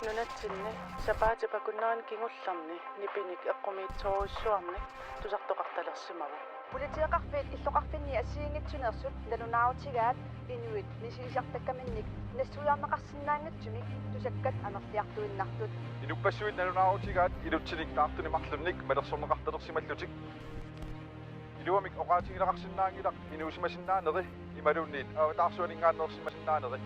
нунатсинни сапаатипакуннаан кингулларни нипиник эққумиитсоруссуарни тусартоқарталерсимава политиақарфиит иллоқарфинни асиингитсунерсут налунааутигаат инуит нисисартаккаминник нассуяарнеқарсинаангатсумик тусаккат амерлиартуиннартут инуппассуит налунааутигаат илутсиник таартуни марлунник малерсорнеқарталерсималлутик илуамик оқаатигилақарсинаангилақ инуусимасиннаанери ималуунниит аватаарсуанингааннерсимасиннаанери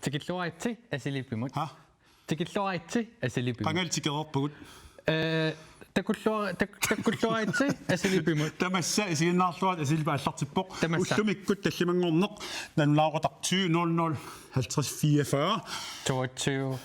Tikilluaitsi asilipimut. Ha? Tikilluaitsi asilipimut. Pangaltikeerput. Takkulluaitsi asilipimut. Tamassa isiinnaarluat asilipaallartippoq. Ullumikkut tallimangorneq nanulaaqotartuu 00 50 44 22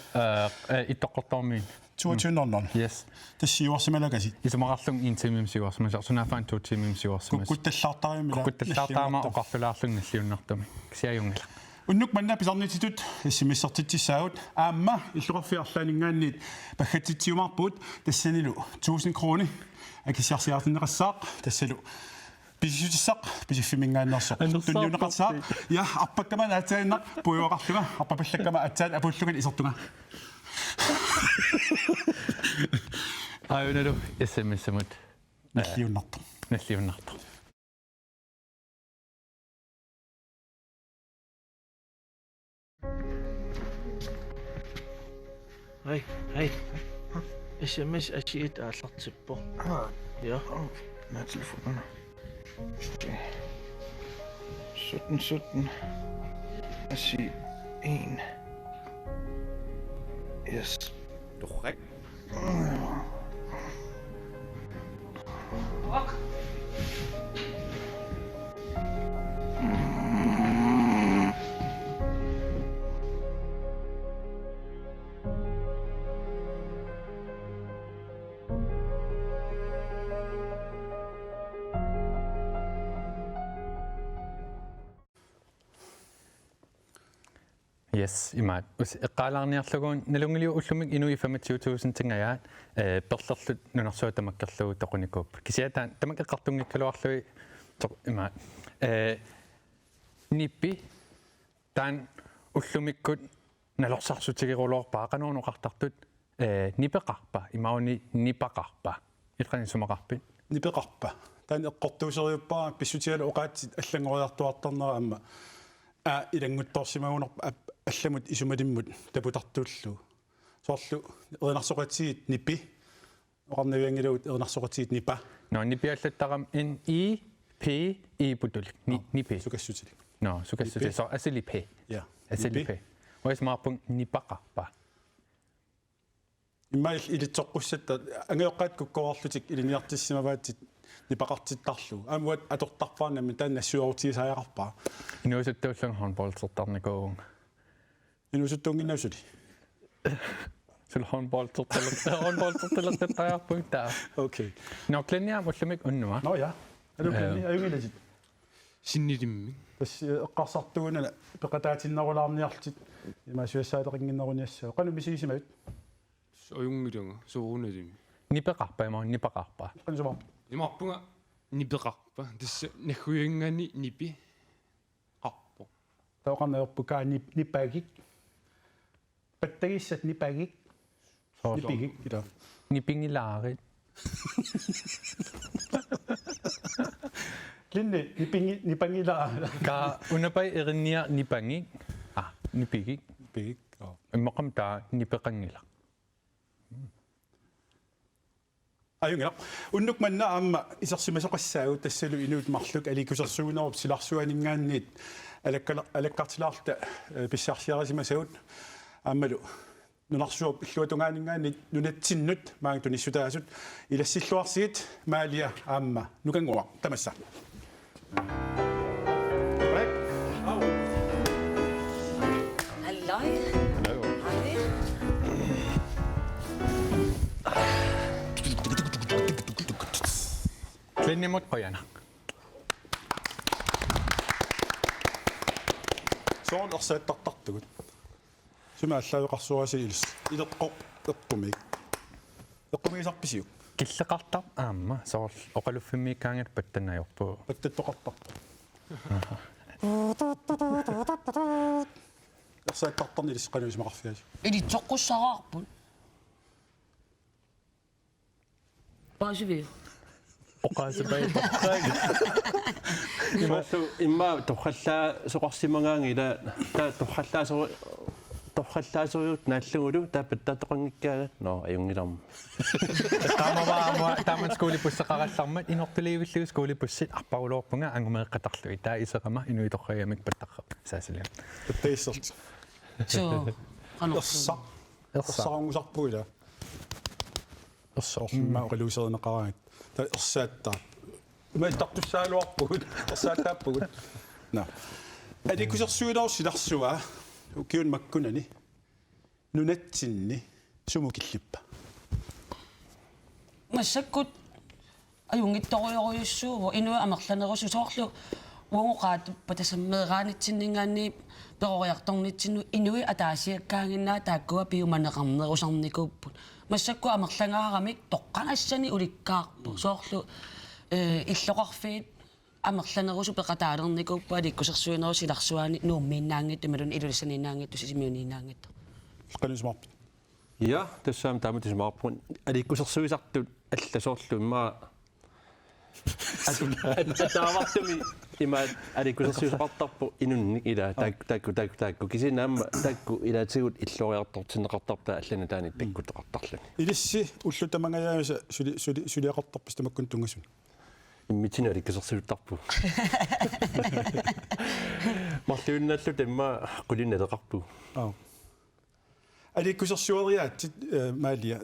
itoqqortormiin 2200. yes Tassiuarsimalagasit. исумақарлун интимим сиуарсимасар сунафаан туутимим сиуарсимас Kukuttallaartarimila. куккутталлаартаама оқарфилаарлун наллиуннартами кисиаюнгила Unnuk manna pisarnititut issimissertitsissagut aamma illuqarfiarlaaningaanniit paggatitiumarput tassanilu 1000 kroner akisiarsiartinneqassaaq tassalu pisisutissaq pisiffimingaannersoq tunniuneqarsaaq ja arpakkaman aatainneq puiuaqarluma arpapallakkama attaat apullugan isertunga аюнаlu смсмут nalliunnartu Hej. SMS asiit aallartippo. Ja. Med telefonerne. 17. Jeg siger 1. Yes. Korrekt. yes имаат эққалаарниарлугуун налунгилиу уллумик инуи 25000 тингаyaat перлерлут нунарсуа тамаккерлугу тоқуникууп кисиатаан тамак эққартунгиккалуарлуи имаат ниппи таан уллумиккут налорсарсутигерулуорпаа қануунеқартартут нипеқарпа имауни нипақарпа итқани сумақарпит нипеқарпа таан эққортуусериуппаа писсутигалу оқаатсит аллангориартуартарнера амма илангутторсимагунер алламут исумалиммут тапутартууллу соорлу эрнарсоқатсигит ниппи оқарнавиангилуут эрнарсоқатсигит нипа no нипиаллаттарам н и п и путулик нипи сукассутили no сукассути со асилипе я асилипе оис маапун нипақарпа иммаил илитсоққуссатта ангеоққаат куккорлутик илиниартиссимаваатит нипақартиттарлу амуат атортарфаанамми таан нассуаутигисааяқарпаа инуусуттууллун håndboldsortarnikuu инусуттунгиннаусули sul håndboldsortarlaqtaarpuntaa окей no kliniam ullumik unnuma но я алукни аюгиласит Sinnilimmi. тас эққарсартугуна пеқатаатиннерулаарниарлтит имаасуассаалеқингиннеруниассаа қану мисигисимавит Ojungilunga soonalimi. нипеқарпа имаа нипақарпа қанусама Imarpunga nipeqarpa tassa nagguyangaani nipi qarpo. таоқарнаерпукаа ниппагик паттагиссат ниппагик ниппигик кита нипингилаарит линне нипангилаа ka unapai erinnia nipangik nipigik пигик иммақам таа нипеқангила аюнгила уннук манна аама исерсимасоқассаагу тассалу инуут марлук аликусерсуунеруп силарсуанингаанниит алаккартилаарта писсаарсиарасимасагут аамалу нунарсуоп иллуатунгаанингаанни нунатсиннут маангтуниссутаасут илассиллуарсигит маалия аама нукангуа тамасса Hallo. Linnimut qojana. Soon ersaattartartugut. Sima allaaveqarsuasi ilus. Ileqqoq eqqumik. Eqqumigisarpisiuk. Killeqartar aamma soor oqaluffimmiikkaangat pattanajorpu. Pattattoqartar. Ersaattartarni ilisqanuismaqarfiasi. Илитсоққуссараарпут. Пааживи. Oqaasapay. имассу имма торхаллаа соқарсимагаангила таа торхаллаасориут нааллугулу таапаттаатоқангиккаага но аюнгиларма Taman skoolipussaqarallarmat inortuliivilluu skoolipussит arpaulorpunga angumеэққатарлуи таа исеқама инуиторхаямик паттаққа саасалиа. Taissert. So. Ersa. Ersaangusarpuila. Ersorma oqaluuserneqaraat. Ta ersaattaa. Imaittartussaaluarpugut. Ersaataappugut. Na. Adikusersuinersilarsua ukiun makkunani. Nunatsinni sumukillippa. Массаккут аюнгитториориуссуува инуа амерланерусу соорлу уонгоqaатуппа тасаммеераанитсиннингаанни перориарторнитсину инуи атаасиаккаангиннаа тааккуа пиуманеқарнерусарникууппут массакку амерлангаарамик тоққангассани уликкаарпу соорлу иллоқарфиит амерланерусу пеқатаалерникууппа аликкусерсуинерусиларсуаани нууммииннаангит ималун илулисанииннаангит тусисимиунииннаангит Qanuismarpit. ja тассаам тааматисмаарпун аликкусерсуисартут алласоорлу имма атаавартуми има аликкусерсуисақартарпу инунни ила таакку кисинаама таакку илаатигут иллориартортинеқартарта аллана таани таккутеқартарлани Ilissi ullutamangayaamisa suliaqartarpis tamakkun tungasuni. иммитина аликкусерсуиттарпу марлуиннааллут имма qulинналеқарпу Alikusersuariaat maalia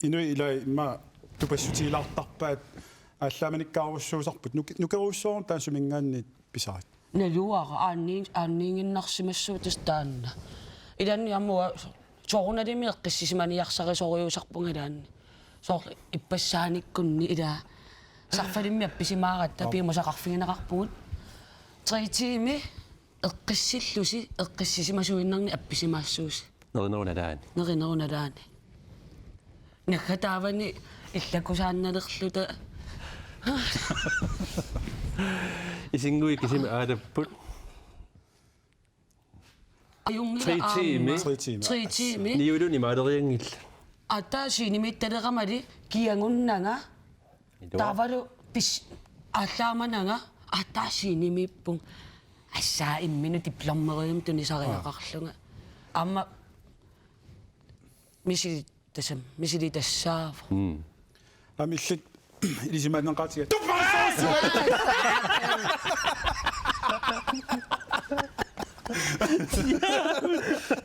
inui ilai ma tupassutiilaartarpaat ааllaamanikkaarussuusarput nukeruussoorn taasumingaannit pisarit. налуара аанниингиннарсимассуу тастаанна иланни амуа сооруналими эққиссисиманиарсарисориусарпунгалаанни соор иппассааниккунни ила сарфалимми апписимааратта пиумасақарфигинеқарпугут 3 тими эққиссиллуси эққиссисимасуиннарни апписимаассууси неринеруналаани нахатаавани иллакусаанналерлута исингуи кисими аадаппут аюнгила 3 тими ниулуни маалериангилла атаси нимитталерамали киангуннага тавалу пис аллааманага атаси нимиппун ассаа иммину дипломмериум тунисариақарлунга амма мисили тассаав Amillit ilisimaanneqaatiga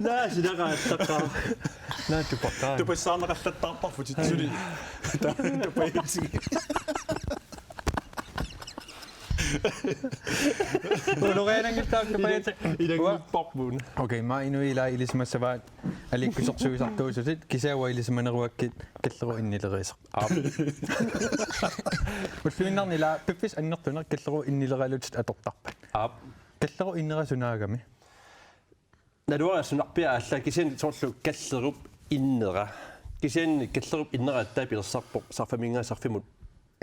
наасилеқааттаққаа наатупаққаа tupassaarneqallattarparfut suli tupayitsigi илангиппарпуна Okay, ma inuila ilismassavaat alikkusersuisartuususit kisaawa ilismaneruakkit kalleru innileriisaq. Ulluinnarnila pippis annertuner kalleru innileralutit atortarpat. Kalleru innerasunaagami. налуарасунарпиа алла кисин соорлу каллеруп иннера кисин каллеруп иннера аттаапилерсарпоқ сарфамингаасарфимут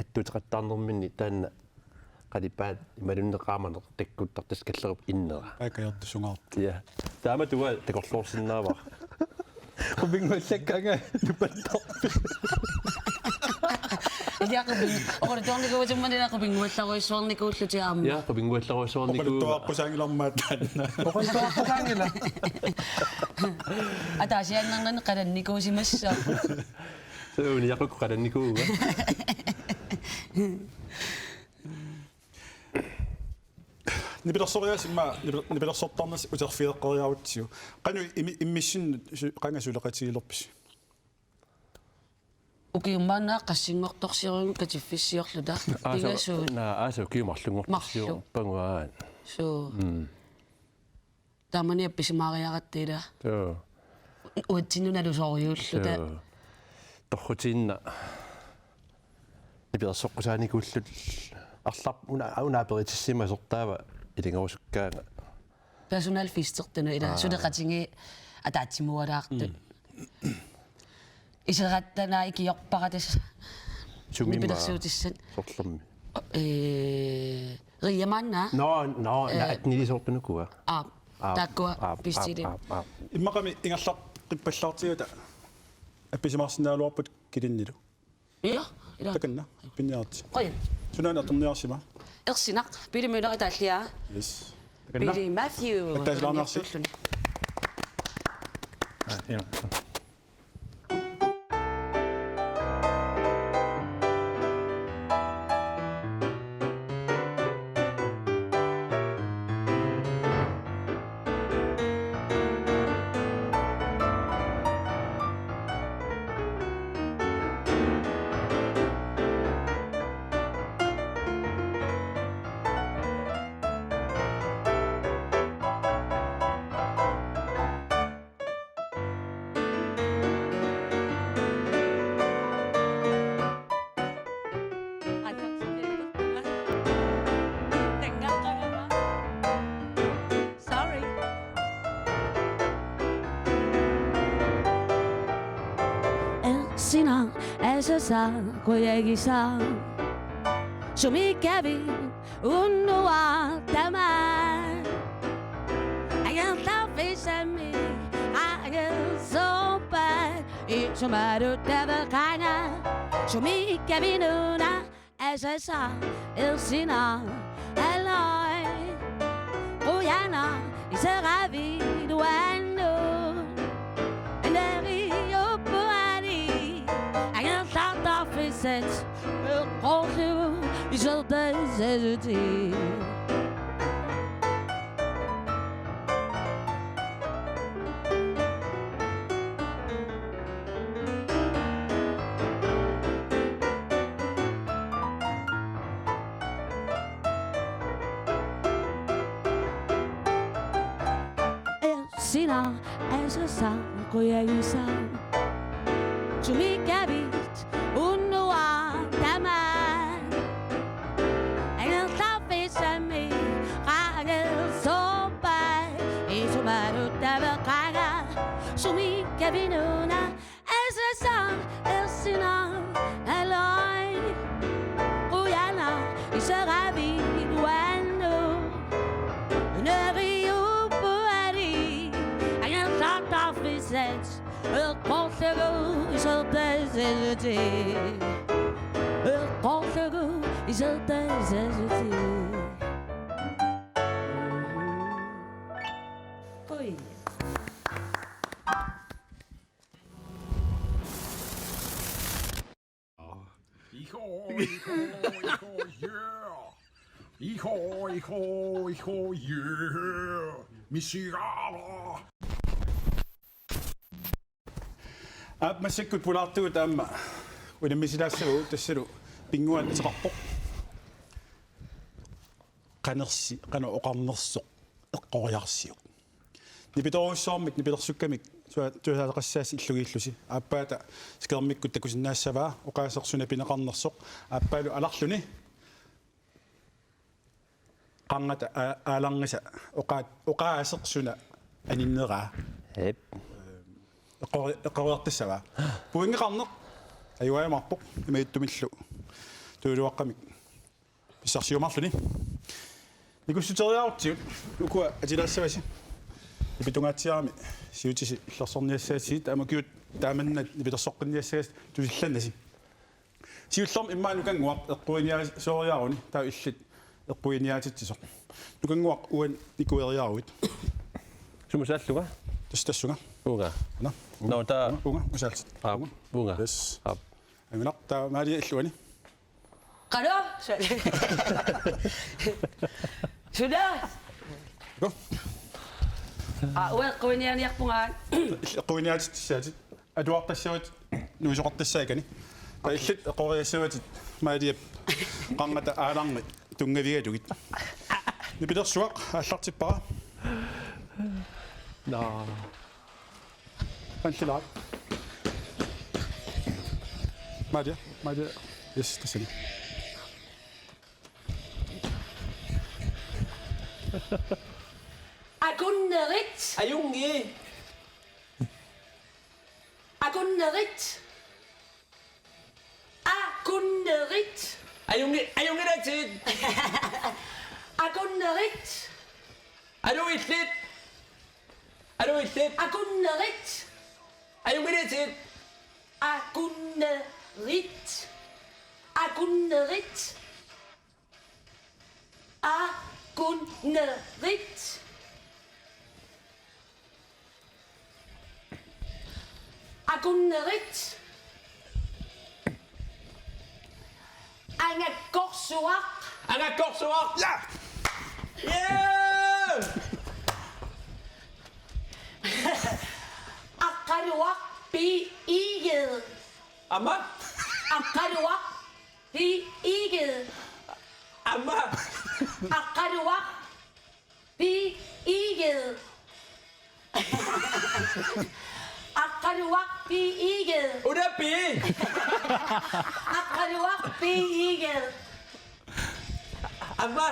аттутеқаттаарнерминни таанна qalippaat imalunneqaamaner takkuttарtас kallerup innera akayartusungaart ja taama tuwa takorluorsinnaava Qubinguallakkaanga tupattarpi. илиаққубин орторникуутимманилаққубингуалларуиссуарникууллути аама ja qubingualleruissuarniku oqaluttuaqqusaangilarmaat taanna Oqaltuaqqusaangila. атаасианнарнани қаланникуусимассаа suuni yaquk qalanikuuga nipilersorias imma nipilersortarnas uterfiiqeriarutsiu qanu immissin qangasuleqatigilerpis укиуммаанаа qassingortorsiruun katiffissиорлута тигасуу na asu kiumarlungortarsiu panguaan суу тамани апписимаариараттила so уатсинуналусориуллута torrutinna ниберсоққусааникууллут арлар унааперитиссимасортаава илингорусуккаага personal fistertunu ila sudeqatingi ataatsimуалаарту исератtanаа икиорпаратас нибилерсуутиссат сорлэрми рияманна но наатнилисоорпунукуа тааккуа пистили иммақами ингерлар қиппаллаартигута апписимарсинаалуарпут килиннилу иа ила таканна пинниарти qoyan сунаанерторниарсима ерсинақ пилимилера тааллиаа yes Billy Matthew. Tacklearnersi. Ja. Sorry. Elsinaa äsössä kujegisaan. Sumi kävi unnua tämän. Ägän taufisemmin, ägän sopan. Iso määryttävä kaina. Sumi kävi nuna äsössä Elsinaa. Äloi kujana iseravi duannu. Neri oppuari. Ägän taufiset. Bonjour, je t'ai Sina, eso sa, koyagisa. Chumi kabit, unua taman. Engel tafisami, kagel sopai. Iso marutaba kaga. Chumi kabinuna, eso sa, el sina, eloi. Uyana, isarabi, duano. Nerio. El consejo is altijd zesde. El consejo is altijd zesde. Oei. Iho, yeah. Misigala. Массаккут пулаартугут аама унаммисилаассагу тассалу пингуан исеқарпоқ канерси кана оқарнерсоқ эққориарсиу нипиторуссоормик нипилерсуккамик туасаақассаас иллугииллуси ааппаата скермиккут такусиннаассаваа оқаасерсуна пинеқарнерсоқ ааппаалу аларлуни қангата ааларнгаса оқаасерсуна аниннераа еп эққориартассаваа пуингеқарнеқ аюаамарпоқ имаиттумиллу туулуаққамик писсарсиумарлуни никуссутериаартиут укуа атилаассаваси ипитунгаатсиарами сиутиси иллерсорниассаасиит амакиут тааманнат ипитерсоққинниассагас тусилланнаси сиуллерм иммаа нукангуақ эққуиниаасоориаруни таа иллит эққуиниаатитсисоқ нукангуақ уан никуериаруит сумусааллуга тассуга уга на нота уга усаалт уга yes аминақ таа маали иллуани Qalo. Sudah. Go. Wel qawinianiarpungaan. Qawiniaatissaatit atuartassavut nuusoqartassaakani ta illit eqoriassavatit maaliap qangata aalarni tungavigatugit nipilersuaq aallartippara no qansilaat maalia Yes, tassani. Agunnerit. Ayungi. Agunnerit. Agunnerit. Ayungi datid. Agunnerit. Aluitlit. Agunnerit. Ayungi datid. Agunnerit. Agunnerit. Agunnerit. Agunnerit. Angakorsuaq. Angakorsuaq. Ja! Yeah! Aqaluaq piiged. Amma. Aqaluaq piiged. Amma. Aqaluaq piiged. Aqaluaq piiged. Udapi. Aqaluaq piiged. Amma.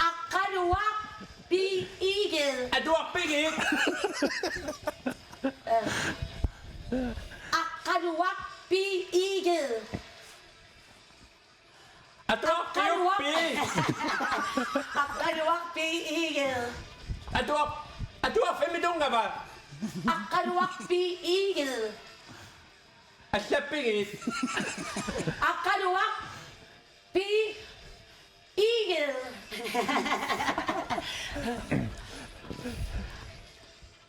Aqaluaq piiged. Aduaq pigit. Aqaluaq piiged. Aduaq piyupi. Aqaluaq piiged. Aduaq femidunga ba? Aqaluaq piiged. Aslapigit. Aqaluaq piiged.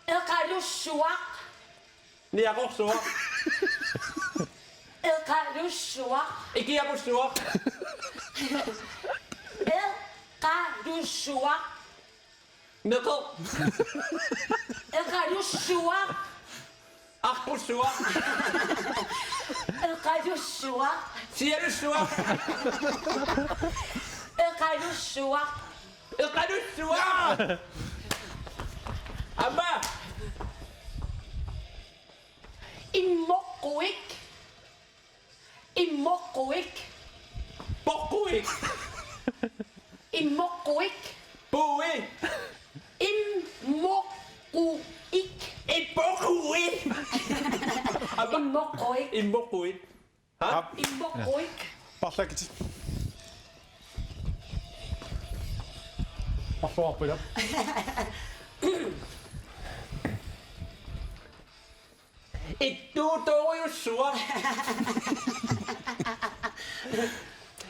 Eqalussuaq. Niaqorsuaq. Eqalussuaq. Ikiaqussuaq. Eqalussuaq. Neqo. Eqalussuaq. Aqussuaq. Eqalussuaq. Sialussuaq. Eqalussuaq. Iqalussuaq. Amma. Immoquik. Immoquik. Poquik. Immoquik. Bui. Immoquik. Ipoquik. Immoquik. Immoquik. Ha? Immoquik. Parlakiti. Parluarpilap. Ittuutoriussuaq.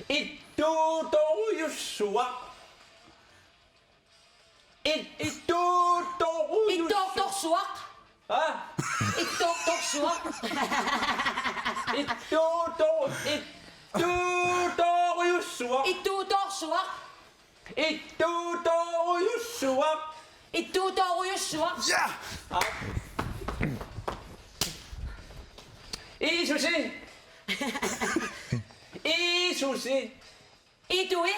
Ittuutoriussuaq. Ittortorsuaq. Ha? Ittortorsuaq. Ittuutoriussuaq. Ittuutorsuaq. Ittuutoriussuaq. Ittuutorsuaq. Ja! Isusi. Isusi. Itui.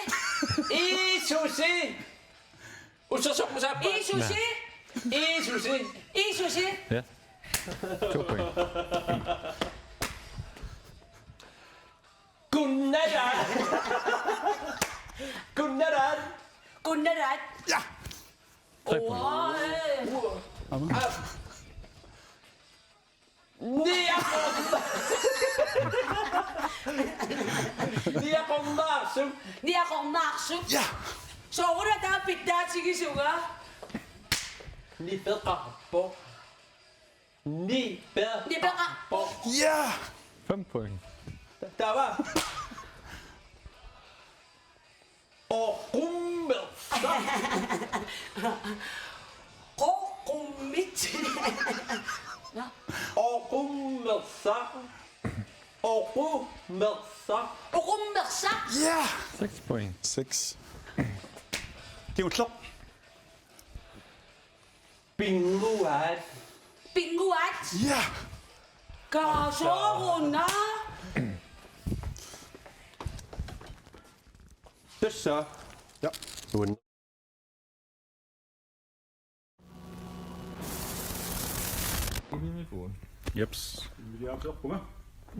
Isusi. Usasopusappa. Isusi. Isusi. Isusi. Ja. 2 point. Kunnaran. Kunnaran. Kunnarat. Ja! 3 point. Niaqornaarsuq. Niaqornaarsuq. Ja! Sooruna taa pittaatsigisuga. Nipeqarpo. Nipeqarpo. Ja! 5 point. Tava. Oqummersa. Qoqummit. Oqummersa. Oqummersa. Uqummersa. Ja! 6 point. 6. Kiutlaq. Pinguat. Pinguat. Ja! Kasooruna. Tassa. Ja. Tuun. Jeps. Vil jeg opsætte på mig?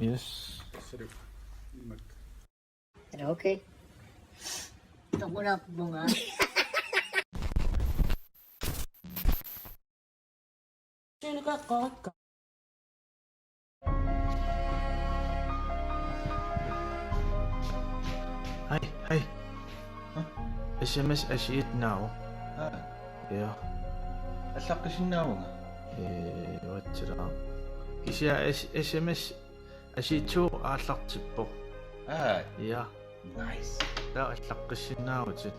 Yes. Så er det Er det okay? Så må der bunga. Sino ka ka? Hej. SMS ashiit now. Ja. аллаққисиннаавга Ватсила. Кися SMS асиитсуу ааллартиппо. Ja. nice Таа аллаққиссиннаавутит.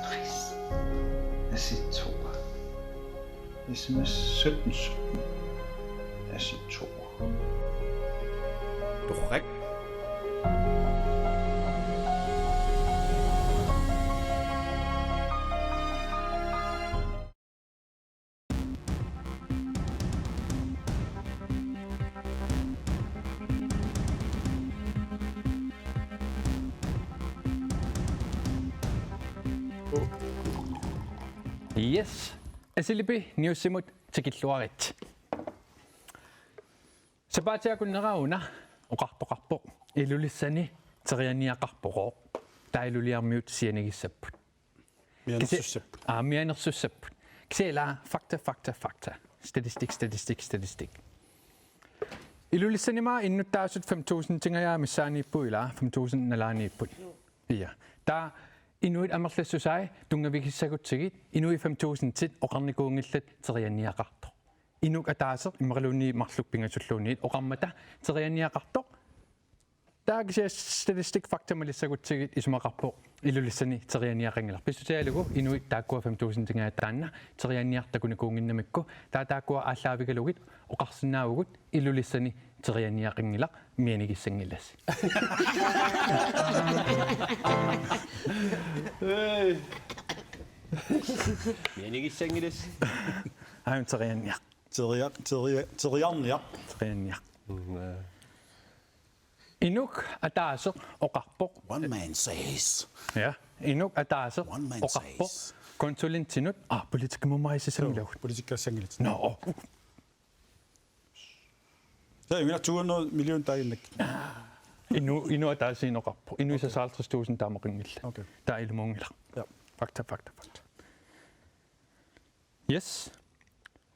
Nice. Asitova. SMS 1717. Asitova. Korrekt. yes асилипи ниуссимут тикиллуарит сапаатиакуннерауна оқартоқарпоқ илулиссани терианиақарпоқоо таилулиармиут сианигиссаппут Miansussup. мианерсуссаппут кисела факта statistik илулиссанима иннуттаасут 5000 тингаyaa миссаанииппуила 5000 налаанииппут ия та Inuit амерлассусай тунгавикиссагутсигит инуи 5000 тит оқарникуунгиллат терианиақарто инук атаасеқ иммералуунни марлук пингасуллуунниит оқармата терианиақарто таагси статистик фактамалиссагутсигит исумақарпо илулиссани терианиақангилар писсутиалугу инуит тааккуа 5000 тингаа таанна терианиартакуникуунгиннамикку тааккуа ааллаавигалугит оқарсиннаавгут илулиссани терианиақангилар мианигиссангилас Mianigissangillas. аим терианиақ Teriarniaq. терианиақ инук атаасеқ оқарпоқ One man says. ja инук атаасеқ One man оқарпоқ says. консулентинут политикмумаисисангилаугут Politikersangillat. но Så er 200 million dagillik. ину атаасиноқарпо инуиса 5000 таамақингилла Okay. таилумунгила Ja. факта yes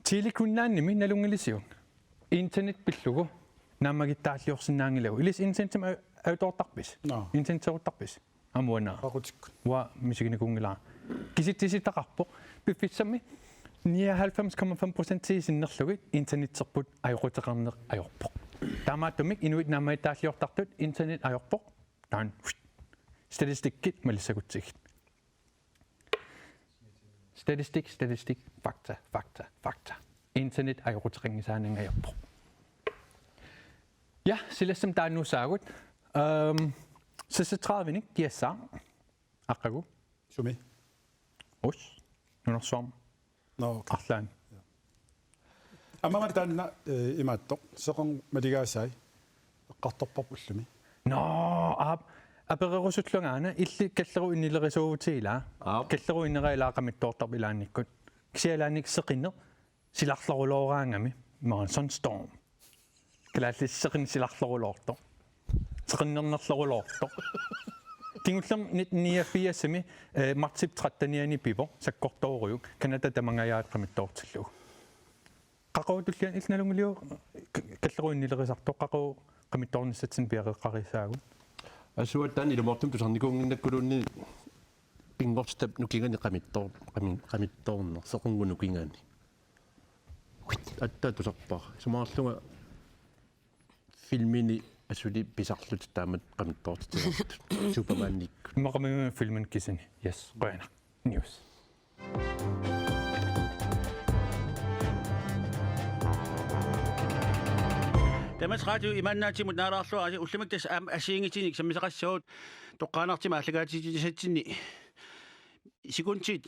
тиликуннаанними налунгилисиун интернет пиллугу наамагиттааллиорсинаангилагу илис интернетим аутортарпис No. интернетсеруттарпис амуана Aquatik. ва мисигинакунгила киситтиситақарпо пиффитсами 99,5% тисиннерлугит интернетсерпут ajorutеқарнеқ ajorpoq таамааттумик инуит наамаиттааллиортартут интернет ajorpoq таан статистиккит малиссагутсигит statistik fakta internet ajorutеқингисаанангajorpoq ja силассам тааннуусаагут сисsetраавиник киассаа аққагу Sumi. ус нунерсуарма No. арлаан Amma tanna imaattoq seqon maligaasai. Eqqartorparpu ullumi. no аперерусуллунгаана илли каллеру иннилерисуувутигила каллеру иннериалаақамиттоортарп илаанниккут кисиалааник сеқинне силарлерулоораангами имаан sunstorm калааллиссеқин силарлерулоорто сеқиннернерлерулоорто тингуллер 1984-сами мартип 13-ниани пипо саккорторуйук канада тамангаjaaqamittоортиллугу qaqautullian ilnalungiliu kalleru innilerisaartoq qaqu qamittoornissatsin piaqeqqarisaagu Asuattan ilumortum tusarnikuunginnakkulunni pingorstap nukingani qamittoorner sequngu nukingani atta tusarpar sumaarlunga filmini asuli pisarlut taamat qamittoortitisertut Superman-nik maqamiga filmin kisini yes qoyana news Тамас радио иманнаатимут наалаарлуа уллумиктас асиингитиник саммисақассагут тоққаанартима аллагаатитисатсинни секундтит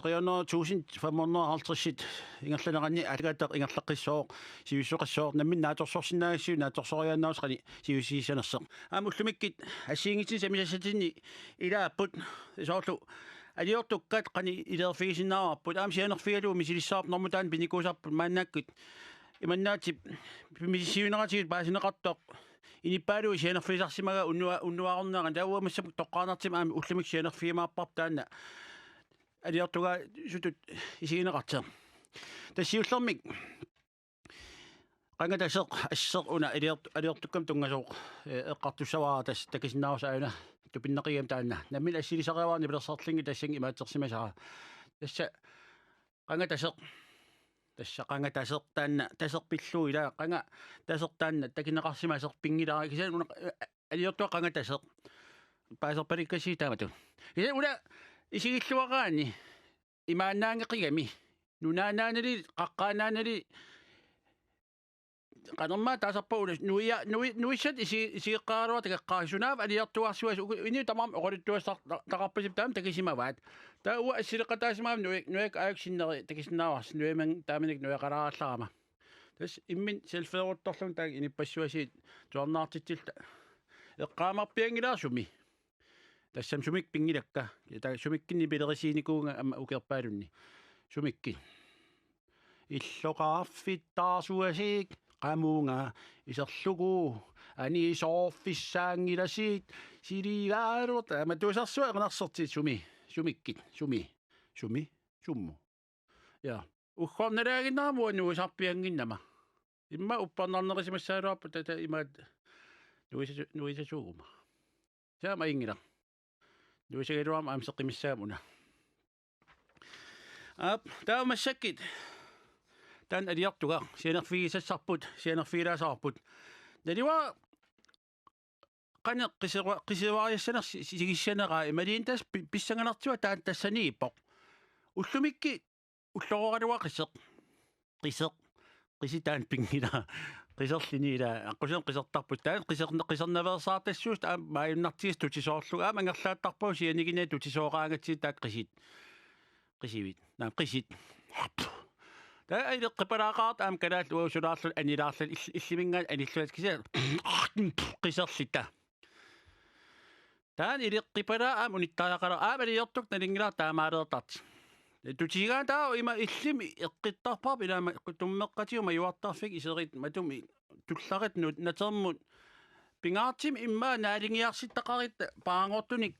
300,550 ингерланеранни алгаатеқ ингерлаққиссоо сивиссоқассоо наммин нааторсорсинаагиссуу нааторсорианнаусқани сивисиисанерсеқ уллумиккит асиингитин саммисассатинни илааппут соорлу алиортуккат қани илерфигисиннаараппут сианерфигалуу мисилиссаарп нормутаан пиникуусаарпут мааннааккут иманнаатип пимисиунератигит паасинеқартоқ иниппаалу сианерфисарсимага уннуаарнеага таауамассап тоққаанартим аами уллумик сианерфиимааппар таанна алиортуга сутут исигинеқартер тассиуллермик qangatasеq ассеq уна алиортуккам тунгасооq эққартуссаваа тас такисинаарусаана тупиннеқигам таанна наммил ассилисариаваарни пилерсарлинги тассанги имаатсерсимасара тасса qangatasеq тасса qangatasеq таанна тасерпиллуу ила qanga тасертаанна такинеқарсимасеq пингилара кисаа уна алиортуа qangatasеq паасерпаликкаси таамату кисаа уна исигиллуараани имаанаангеқигами нунаанаанали қаққаанаанали qanamma taasarpaula nuissat isiiqqaaruat takaqqaasunaap aliartuarsuas ini tamam oqalittuassar taqarpasip taam takisimavaat taua assileqqataasimaam nuik aayuksinneri takisinnaavars nuimang taaminik nuiqalaarallarama tas immin selferuttorlun taak inipassuasiit tuarnaartitsilta eqqaamarpiangilaarsumi tassam sumik pingilakka ta sumikkinni pilerisiinikuunga amma ukerpaalunni sumikki illoqaarfittaarsuasiik qamuunga iserlugu aniisoorfissaangilasiit siliivaalut amatuusarsuа qanarsertit sumikkit summu ja uqqornalaaginnaamu nuusarpianginnama imma upparnarnerisimassaaluarpu tata imaat nuisasuuguma saama ingila nuisagaluarma amseqqimissaamuna taamassakit tan aliartuga sianerfigisassarput sianerfigilaasarput naliwa qane qisiruariassaner sigissaneraa imaliin tas pissanganartua taan tassaniippoq ullumikki ullororalua qisitaan pingila qiserlini ila aqusen qisertarput taan qisernaversaartassuus taa maayunnartigis tutisoorluga amangerlaattarpuu sianigine tutisooraangatsiit taak qisivit naam qisit та илеққипалаақарт аам калаат уусулаарлу анилаарлу иллимингаат аниллуат кися қисерлита таан илеққипалаа аам униттаақара аамалиортук налингилаар таамаалеэртарт тутигаа таа има иллими эққиттарпар илаама туммеққатиума юартарфик исерит матуми тулларит натермут пингаартим имма наалингиарситтақарит паангортуник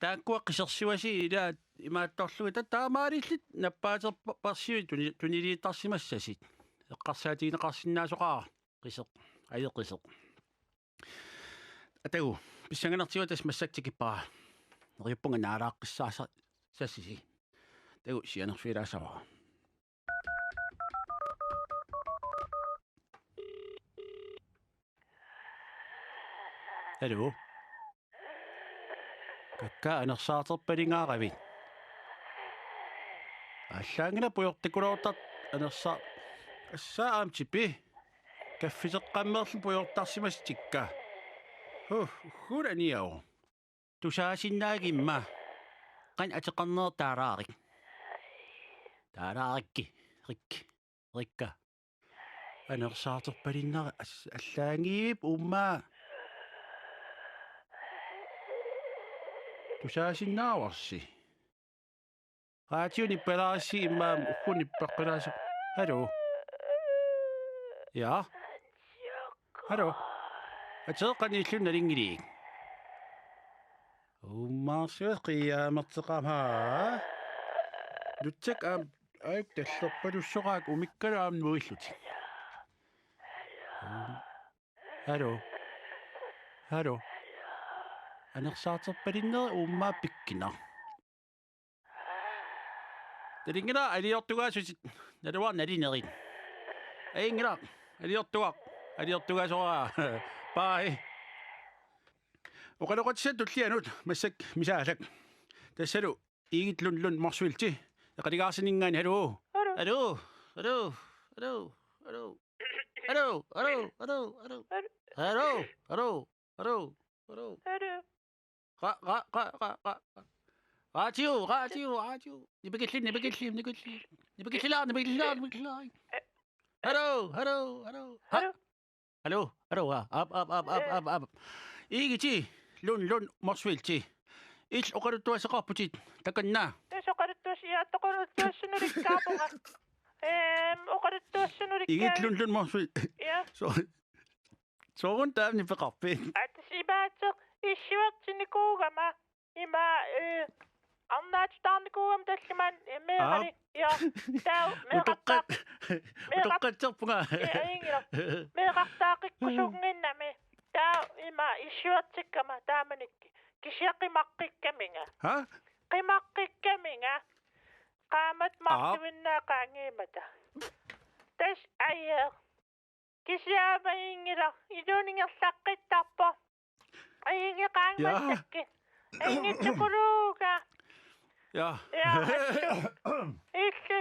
тааккуа қисерсуаси илаат имаатторлуги таамаалиллит наппаатерпарсиуи тунилииттарсимассасит эққарсаатигинеқарсинаасоқаа қисеқ аеққисеқ атагу писсанганартиуа тас массактикиппара риуппунга наалааққиссааса сассиси тагу сианерфилаасаваа алло какка анерсаатерпалингааравит аллаангина пуйортикулоортат анерса ассаа аамтипи каффисеққаммерлу пуйортарсимас тикка хуланиао тусаасиннаагимма qan атеқарнеэр таараарикки рикка анерсаатерпалиннара аллаангиип уммаа тусаасиннааварси раатиуни пелааси имаам уккуни паққилаасо алло я алло атеққаниллун налингилиик уммаарсуа қиаамертеқама лутсак аам аюк таллерпалуссораак умиккалаам нуиллут алло анерсаатерпалиннери уммаа пиккина Teringina aliortuga susit nalua nalinerin. Ingila aliortuga soa pai. Oqaloqatsa tullianut massak misaalak. Tassalu igitlunlun morsuilti. Aqaligaarsiningaan hallo. Hallo. Hallo. Hallo. Hallo. Hallo. Hallo. Hallo. Hallo. Hallo. Hallo. Hallo. Hallo. Hallo. Radio. Nibigilin. Hello. Up. Igiti. Lun morswilti. Ich oqaruttuasaqarputit takanna. Soqaruttuasiaattoqaruttuassunulikkaapuma. Oqarittuassunulik. Igitlunlun morsul. Ja. Soorun taamni peqarpi. Atasibaatseq issuartinikuugama ima arnaatutaarnikuugam tallimaan meeqali ja taa meeqattaaq Utoqqatserpunga. ingila meeqartaaqikkusuunginnami taa ima issuartikkama taamanikki kisiaqimaqqikkamiga Ha? qimaqqikkaminga qaamat martuinnaaqaangiimata tas ayeq kisiaavaingila iluuningerlaqqittarpo ayingeqaangmassakki ayingitsuquluuga Ja. ja illu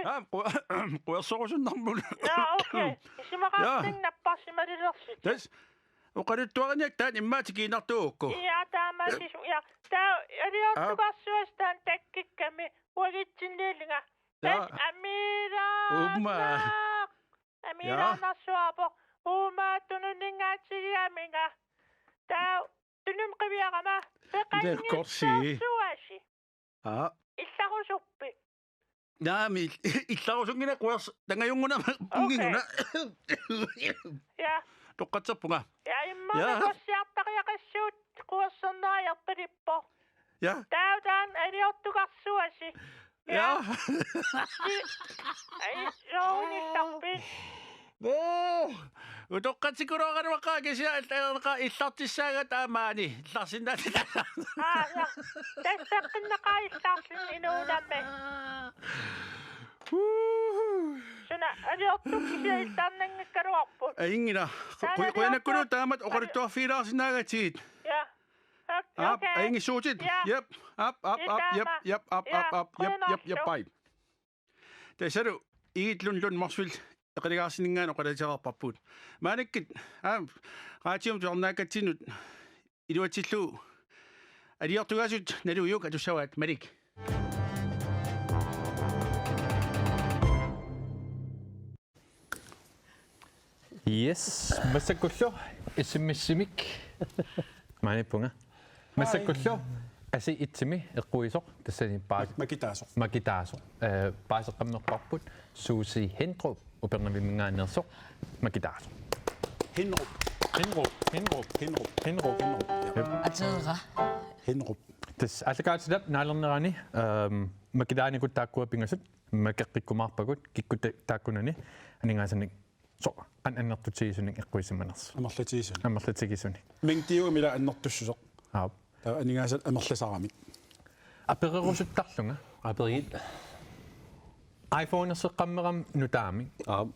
Quersorusunnarmul. ja okay isimaqartingnapparsimalilersit Tas uqaluttuaraniak taan immaatikiinartuukku. ja taamaasis ja taa aliortuqarsuastaan takkikkami wagitsinniilinga tas amira Umma. amiraanarsuapo uumaatununningaatiliaminga taa tunum qiviaqama peqanngitsuarsuasi Ah. illarusuppi Naami illarusungina quers tangajunguna unginguna. ja Toqqatserpunga. ja immaaqassiartariaqassuut quersernaajorpilippo Ja. tautaan aliortuqarsuasi Ja. ai joonissarpin Utoqqatsikuroqaruaqaa kisia illartissaaga taamaani. Illarsinnaati. ja tassaqqinneqaillarlin inuunammi suna aliortukkisia illarnangakkaruarput Aingina. Quinakkunu taamat oqarittuarfiilaarsinnaagatiit. ja Up, aingi suutit. Yep. Up. Yep. Up. Yep. Bye. Tasaru iitlunlun marsul eqaligaarsiningaan oqalaterarparput. Maanikkit raatium tuarnaakatsinut iluatillu aliortugaasut naluyuk atussawaat malik. Yes, massakullu issimmissimik. Maanipunga. Massakullu asi itsimi eqquisoq tassani paas makitaaso. Paaseqqammeqparput Susi Hindrup upernavimingaanersoq makitaaso. Hindrup. Atera. Hindrup. Tas allakaatilat naalernerani makidaanikut taakkua pingasut makeqqikkumaarpagut kikkut taakkunani aningaasani so annertutiisunik eqquisimanersu. Amerlatigisuni. Mingtiugamila annertussusoq. Aap. Taa aningaasat amerlasaramik. Apererusuttarlunga. Aperingit. iPhone seqqammeram nutaami. Aap.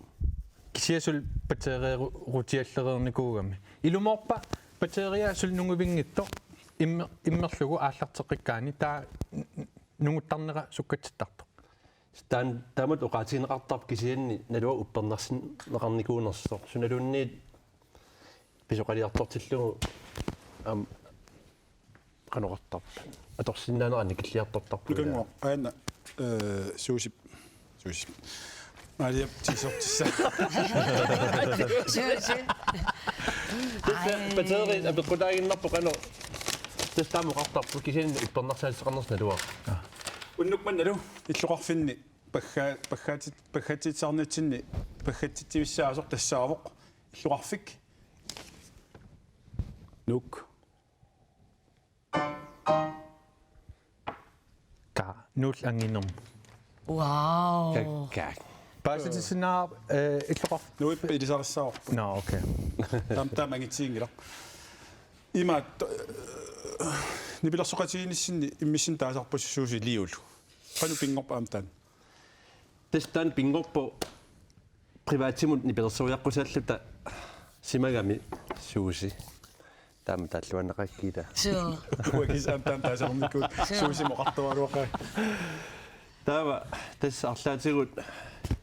Kisiasul baterierutiallerernikuugami. Ilumorpa bateria sul nunguvingitto immerlugu aallarteqikkaani taa nunguttarnera sukkatsittarto. Stan tamat oqaatiineqartarp kisianni nalua uppernersin neqarnikuunersoq sunalunniit pisoqaliartortillugu qanoqartarp atorsinnaanera nikilliartortarpu Lukango aina suusip. Maria tisortissa. Bateri apequtaaginnarpo qano tastaamoqartarpu kisianni uppernersaalisseqarnersnalua. Unnukmannalu illuqarfinni paggatitsarnitsinni paggatsittivissaasuq tassaavoq illuqarfik nuk ka nuul anginnum. Wow. Kak. Paasitissinaar illuqar. nuippa ilisarissaaorpu. No, okay. Taamangitiingila. Ima nipilersoqatiginissinni immissin taasarpussuusi liulu. Qanu pingorpa amtaan. Testan pingorpo privaatimut nipelersuiaqqusaalluta simagami suusi taama talluanneqakkiita. Sure. Uakis amtaan taasarnikut suusi moqartualuaqaa. Taava tässä arlaatigut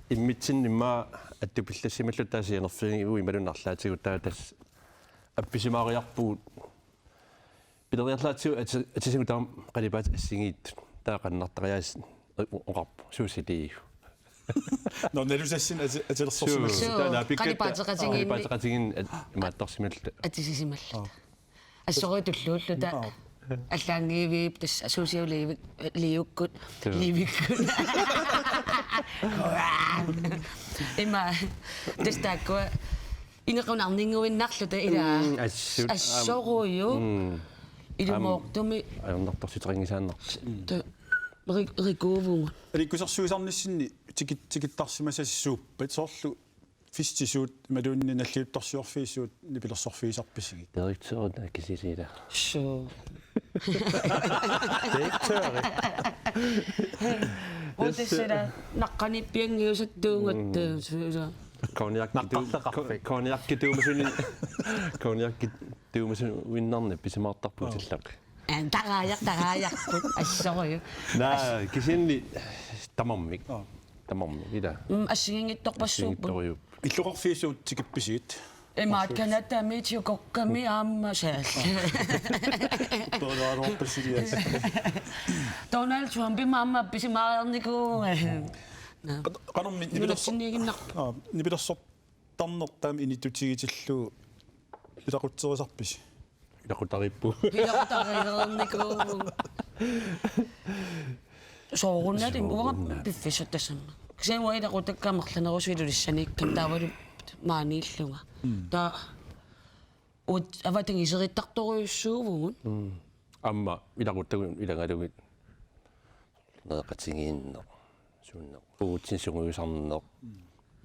immitsinnimaa attupillassimallут taasianerfiingigu imalunarlaatigut taa tass appisimaariarpuut pileriarlaatigu atisigu taam qalipaat assingiit taa qannartariaas oqarpu suusiliigu. No nelusassin atilersorsimas. qalipaataqatingin imaattorsimallu Atisisimallata. Assoritulluulluta. Аллаангиивиип тас асуусиулиивик лиуккут ливиккут Ima testaakua ingequnarninguinnarluta ila assoruyu ilumooqtumi ajornartorsiterigisaannar rikuuvunga аликкусерсуисарнissinni тикиттарсимасассууппат соорлу фистисуут малуунни наллиутторсиорфиисуут нипилерсорфиисарписигит директорът кисисида шо Direktør. Odessera naqqani piangiusattuungat suusa Konjakki tuumasun winnarni pisimaartarpuutillaq. Taraajaqput assoruju. Nää kisinni tamammik. Tamammik ida. Assigingittorpassuuppu. иллуқарфиисуут тикипписигит Emaat kanatami kokkami ammasal. тоораарорпасилиас Donald Trump mamma pisimaarniku. qanarmi нипилерсортарнертаам инитутигитиллу илақутсерисарпис илақутариппу Ilaqutarilerniku. Soorunat imura piffisutasamma. Ksewa ilaqutakkaamerlanerusuilulissaniikkan taavalu maaniillunga. Ta ut avatingiseritartoriussuuvugun. Amma ilaqutagun ilangalugit neeqatingiinner suunner uutsinsunguisarner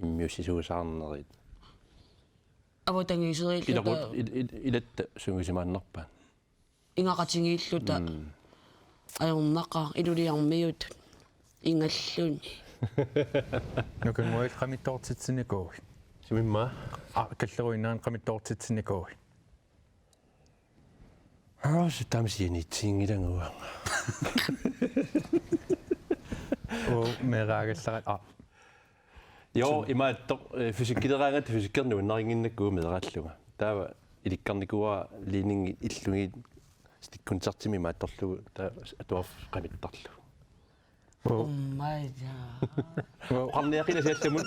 immiussisuusаарnerit Avatingiseriilluta ilatta sungusimaannarpa ingaqatingiilluta ajornaqa iluliarmiut ingalluni. Nukunguil qamittortitsinikuui. Simimma Kalleruinaan qamittortitsinikuui. Tamsiinitsingilanguanga. Meraagallerat Jo, imaattor fysikkileraangat fysikkernuinnaringinnakku mederaalluga. Taava ilikkarnikua liiningi illungi stikkunsertimi maattorlugu taa atuaf qamittarlu. Oh my god. Qarniaqina siallamun.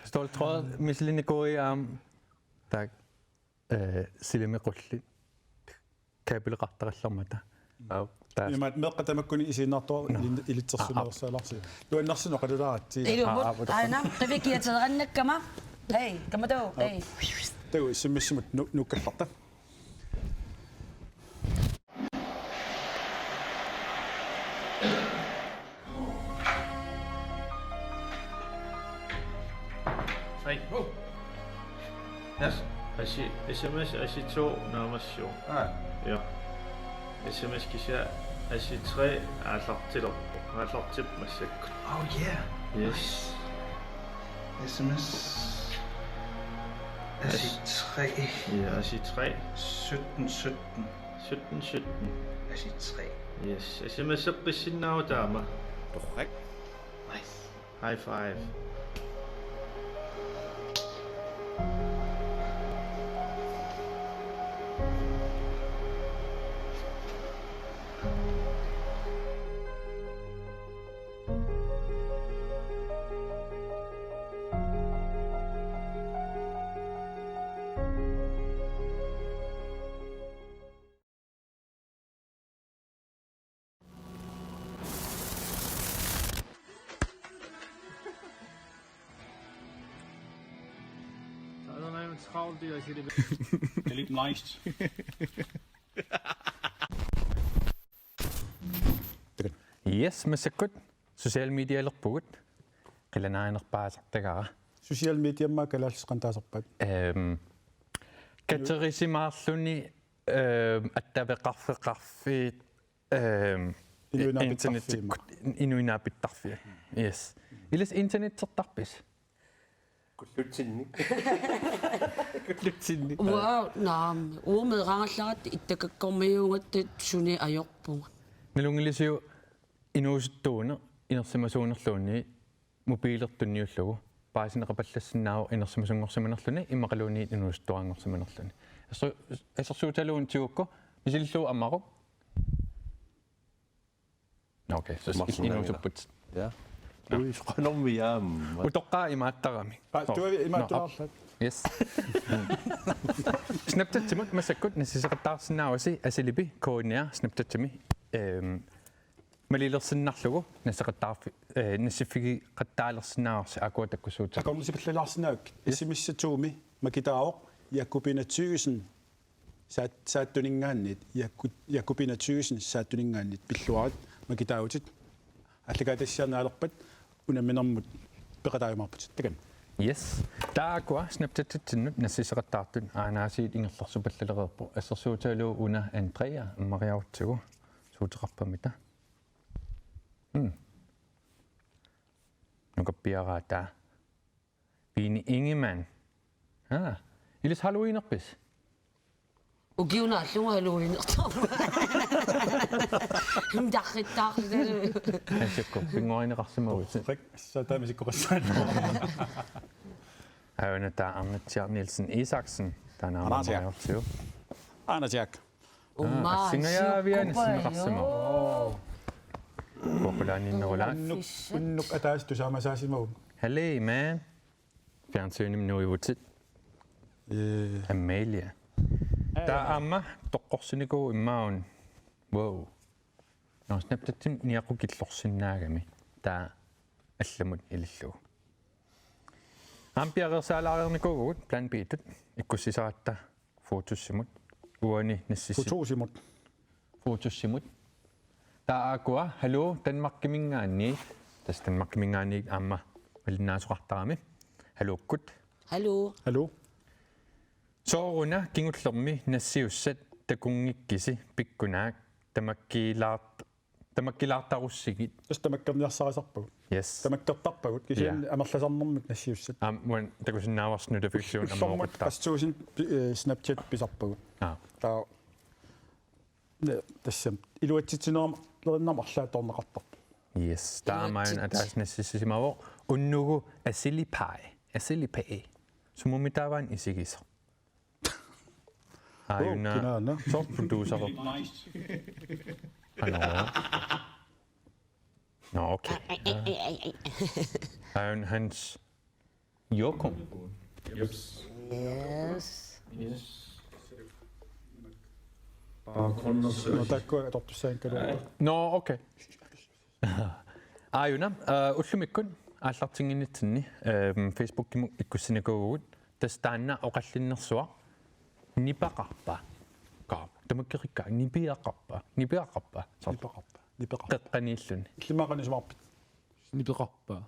Stoltråd mislinikuui tak silimiqulli kaapiliqartarallermata. имаат меэккатамаккуни исиннаартоо илитсерсунерсааларси луаннарсуно қалуларатти Ilumut aina tavikiaterannakama. Hey, kamado. Hey. тагу симмиссимут нуккалларта Hej. Yes. SMS ASI2 naamassu. Ja. SMS kisia ASI3 aallartilerpu. Aallartip massakkut. Oh yeah. Yes. SMS ASI3. Ja, ASI3 17. ASI3. Yes. SMS eqqissinnaavutaama. Korrekt. Nice. High five. Det er lidt nice. Yes, massakkut social media lerpugut qilanaainerpaasartagara Social media ma kalaalsqantaaserpat. katerisimaarluni attaveqarfeqarfiit internet inuinaapittarfia. Yes. Ilis internetsertarpis. Kullutsinni. Wow, naam. Uumeraangallarat ittakakkormiuungat suni ajorpunga. Nalungilisiu inuusuttuuna inersimasuunerluunni mobiilertunniullugu paasineqapallassinnaau inersimasungorsimanerluni immaqaluuni inuusuttuaangorsimanerluni. Assersuutaluun tiukko misillu ammaru. Okay, så inuusupput. Ja. Ui, qonormiaam. Utoqqaa imaattarami. Du er imaattararlat. Yes. Snapchat-timut massakkut nasiseqattaarsinnaavasi asilipi koordinea Snapchat-timi малилерсиннарлугу насеқаттаарфи нассиффиги қаттаалерсинаарси акуатаккусуут акорнусипиллалаарсинаак исимиссатууми макитаавоқ яккупинатсугисен сааттунингааннит яккупинатсугисен сааттунингааннит пиллуарат макитаавутит аллагаатассиарнаалерпат унамминэрмут пеқатаамарпут такан yes таакуа снапчаттиннут нассисеқаттаартун аанаасиит ингерларсупаллалереерпо ассерсуутаалуу уна андреа мариаутсугу суутеқарпамита нукаппиараата пини ингиман илис халлоуинерпис угиунааллунга халлоуинертарма химдахриттаарлалу асакко пингуаринеқарсимагут сатамисиккорсаан аваната арнатсиар Nielsen Isaksen танаамариартсуу анатиак сингаявиан синеқарсимаа популаарниннерулаат уннук атаас тусаамасаасимагу Hey man fjernsynim nuivutsit Amalia ta amma toqqorsiniko immaun wow no snaptattim niaqukillorsinnaagami ta allamut ilillu ampiarersaalaareernikugut plan B-tut ikkussisaratta fotussimut uani nassissi fotussimut ta aqua hallo Danmarkkimingaanni tas Danmarkkimingaanni amma малиннаасоқартарами халууkkut hallo соорuna кингуллерми нассиуссат такунгиккиси пиккунаак тамаккилаартаруссигит тамаккерниарсарисарпагут yes тамаккертарпагут кисиан амерласарнэрмут нассиуссат муан такусиннааварс notification амоқутта пассуусин Snapchat писарпагут таа тассам илуатситсинерам лериннам арлаатторнеқартар yes таамаан атааснассисимаво уннугу асилипай сумумитааван исигисо аюна сорт продюсер no okay аюн hans Jokum yes no okay аюна уллумиккун ааллартингинитсинни Facebook-киму иккуссинакуугут тастаанна оқаллиннэрсуа нипақарпа каа тамаккерикка нипиақарпа қеққанииллун иллимақанисумарпит нипеқарпа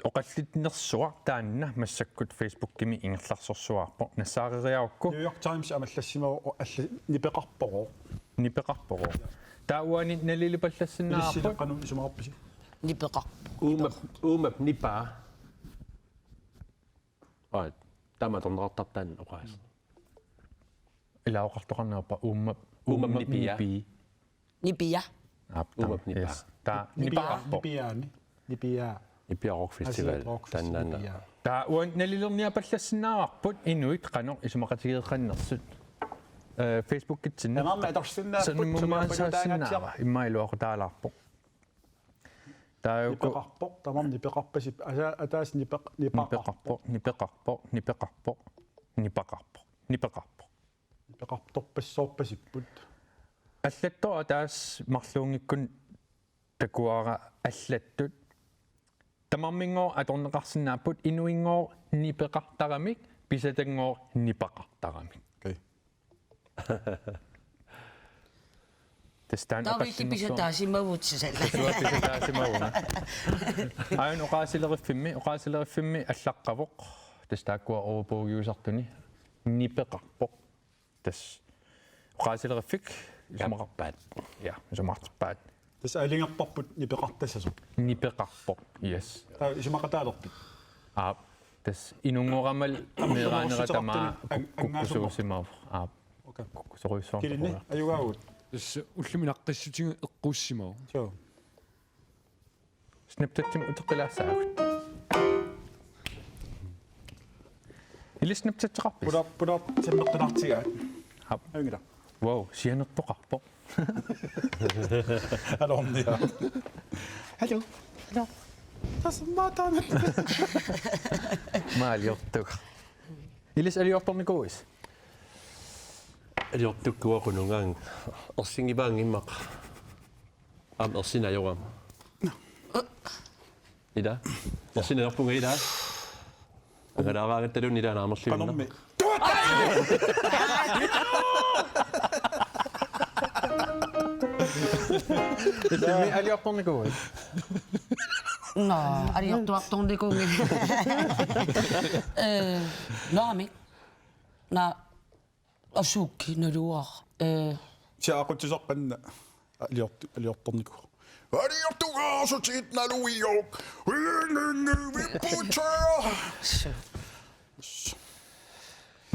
оқаллитнерсуа таанна массаккут Facebook-кими ингерларсорсуарпо нассаарериаукку New York Times амаллассимаа алла нипеқарпоро таауани налилипаллассинаарпо иллисилаққанун исумарписи уумап нипаа таматорнеқартартаан оқаас илаоқартоқарнерпа уумап нипия нипия уумап нипаа та нипақарпо нипиарок фестивал таннана та уан налилерниапаллассинаарпут инуит қано исумақатигеэққаннерсут Facebook-китсинна тамамма аторсиннааппут саннуммаансаассиннаава иммаилуақутаалаарпо нипеқарпо тамам нипеқарпасип атаас нипеқарпо нипеқарторпассоорпасиппут аллатто атаас марлуунгиккун такуара аллаттут тамармингоо аторнеқарсинааппут инуингоо нипеқартарамик писатангоо нипақартарамик Тавики писатаасимавутсисалла писатаасимавуна айн оqaасилериффимми аллаққавоқ тастааккуа оопуугиусартуни нипеқарпоқ тас оqaасилериффик исумақарпаат исумартиппаат тас алингерпарпут нипеқартассасо нипеқарпоқ yes исумақатаалерпит тас инунгорамал мераанератамаа куккусуусимаав куккусоруйссуар килинни аюгаагут тас уллуминаққиссутингу эққууссимау снэптаттим утеққилаассаагут илиснэптатеқарпис пулар сэммеққинартигаат аюнгила вау сианерпоқарпо алорниа hallo тасматанат маалиортуг илис алиорторникуис алиортуккуақунунгаан орсингиваангиммақ Am ersinajorama. Ida. Ersinajorpunga ida. Angaraagatalun ida naamerluunna. Qanermi. Ismi aliortornikuui. No, aliortuartornikuungi. Naami. Na asukki naluar. Siaqutisoqqanna aliortorniku. Aliortugaasutit naluiok. Vipputa.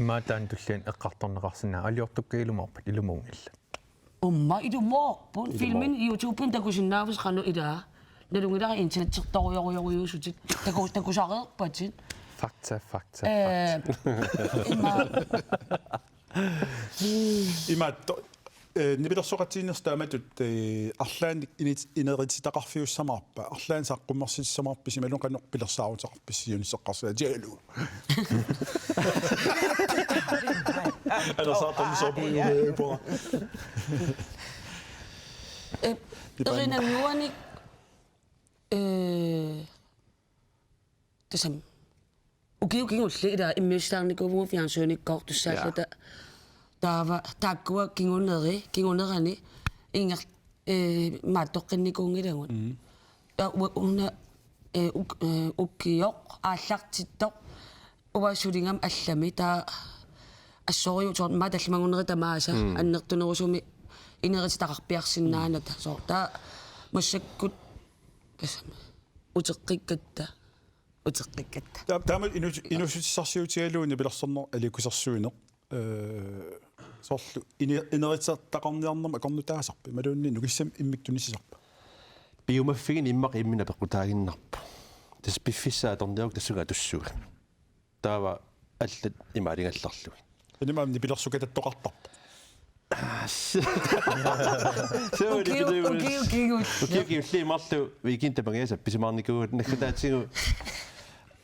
Maataan tullian eqqartorneqarsinaa aliortukkiilumorpat ilumuungilla. Umma ilumorpun filmin YouTubein takusinnaavus qanu ilaa. Nalungilaa internettertorioriusutit takusaqeerpatin. Fakta. Ima nibilersoqatiinnerstaamatut арлаан инерититақарфиуссамаарпа арлаан саққуммерсиссамаарпис ималун қаннерпилерсаарутеқарписсиуни сеққарсаа алерсаартарнисоорпуйуупора Erinnernuanik tasam ukiukingulle ila immiustaarnikuvugu fjernsønikkortussaallata taava taakkua kingunerani inger maattoqqinnikungilangут ta una ukkiyoq aallartittoq uvassulingam allami ta assoriutorn ma tallimangunerita maasa annertunerusumi inerititaqarpiarsinnaanata so ta massakkut tasam uteqqikkatta таама инусутиссарсиутигалууни пилерсэрнер аликусерсуинеқ соорлу инеритсертақарниарнерма акорнутаасарпи малуунни нугиссам иммиктунисисарпа биумаффигин иммақ иммина пеқутаагиннарпа тас пиффиссааторниук тассуга туссуга таава аллат имаалингалларлуги энимаамни пилерсукататтоқартарпа Okey, marlu weekend pangesa pisimаарникуут наккутаатсигу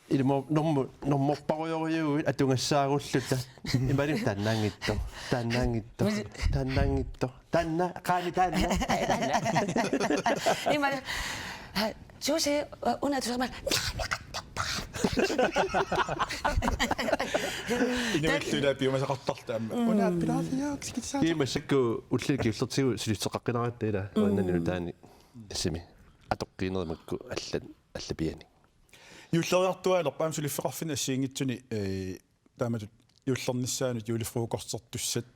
илмо нормо пароёриу атунгассаагуллута ималин таннаангитто танна qaani танна имал Jose una de tus hermanas инуиллула пиумасақартартаама уна пилафиак сикитсаа имасакку улликиуллертигу силитсеқаққинаратта уаннанну таани ассими атоққиинеримакку аллапиани юллериартуалерпа амсулиффеқарфина ассиингитсуни тааматут юллерниссаанут юлифрукостертуссат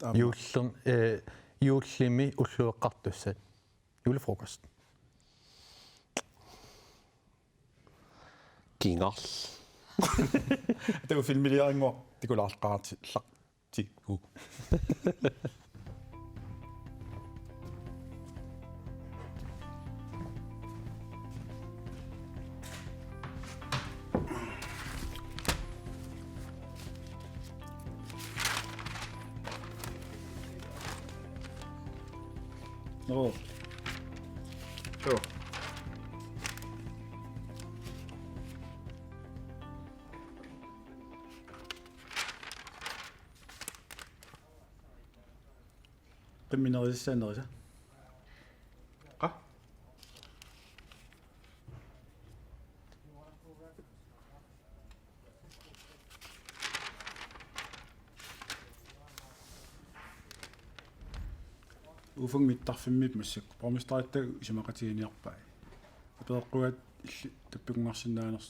юуллими уллуэққартуссат юлифрукост кингарл таа филмилиарингуа тикулаарлqaarti лартигу Oh. So. qimminerissaannerisa qa уфунг миттарфиммип массакку промистариттаг исимақатигиниарпаа апеэққуат илли таппигунгарсинаанерс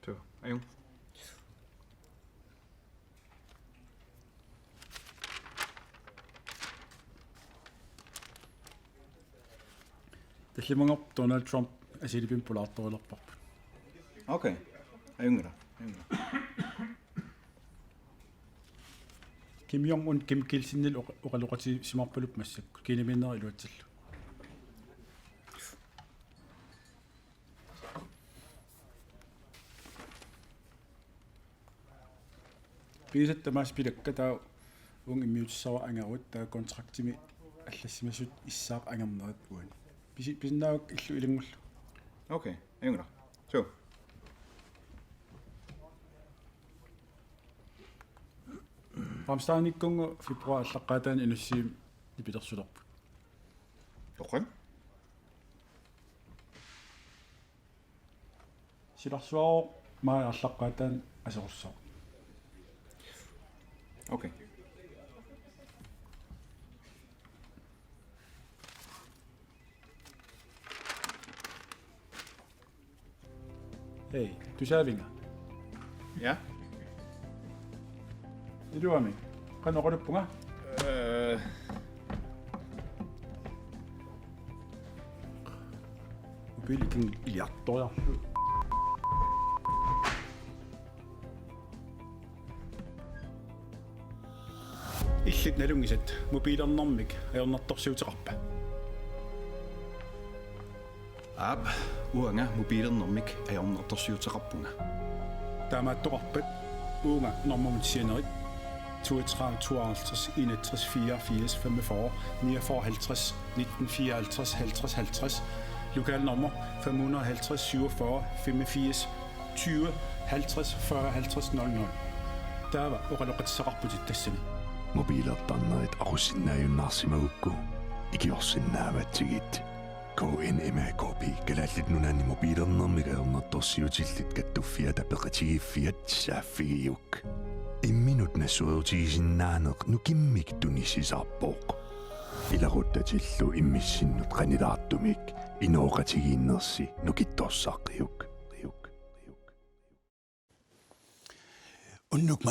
so аюн таллимангор Дональд Трамп асилипин пулаарторилерпарпут okay аюнгра Kim Jong-un Kim Kilsinnil oqaloqati simarpalup massakku kiniminneri iluatsallu Piisat tamas pilakka taa ung immiutissava angarut taa kontraktimi аллассимасут иссаақ ангернерат уани писиннаавак иллу илингуллу okay аюнгра so Рамстааниккунга фебруар аллаққаатаани инуссиим ипилерсулерпут тоққан Silarsuaro maa arlaqqaataan aserussao. Okay. Hey, tusaavinga. Ja? Iluami. Qanoqaluppunga? Mobiilikin iliartoriarlu. Illit nalungisat mobiilernermik ajornartorsiuteqarpa. Aap, uanga mobiilernermik ajornartorsiuteqarpunga. Taamaattoqarpat uunga normumutianerit 32 52 61 84 45 49 50 19 54 50 50 lokalnummer 550 47 85 20 50 40 50 00. Taava oqaloqatsaqarputit tassani. Mobiilertarnerit aqussinnaajunnaarsimagukku ikiorsinnaavatigit KNMAKP kalallit nunaanni mobiilernermik ajornartorsiutillit kattuffiata peqatigiffiat saaffigiuk imminut nassuutigisinnaanеq nukimmik tunissisarpooq ilaruttatillu immissinnut qanilaartumik inooqatigiinnersi nukittorsaaqqiuk unnuk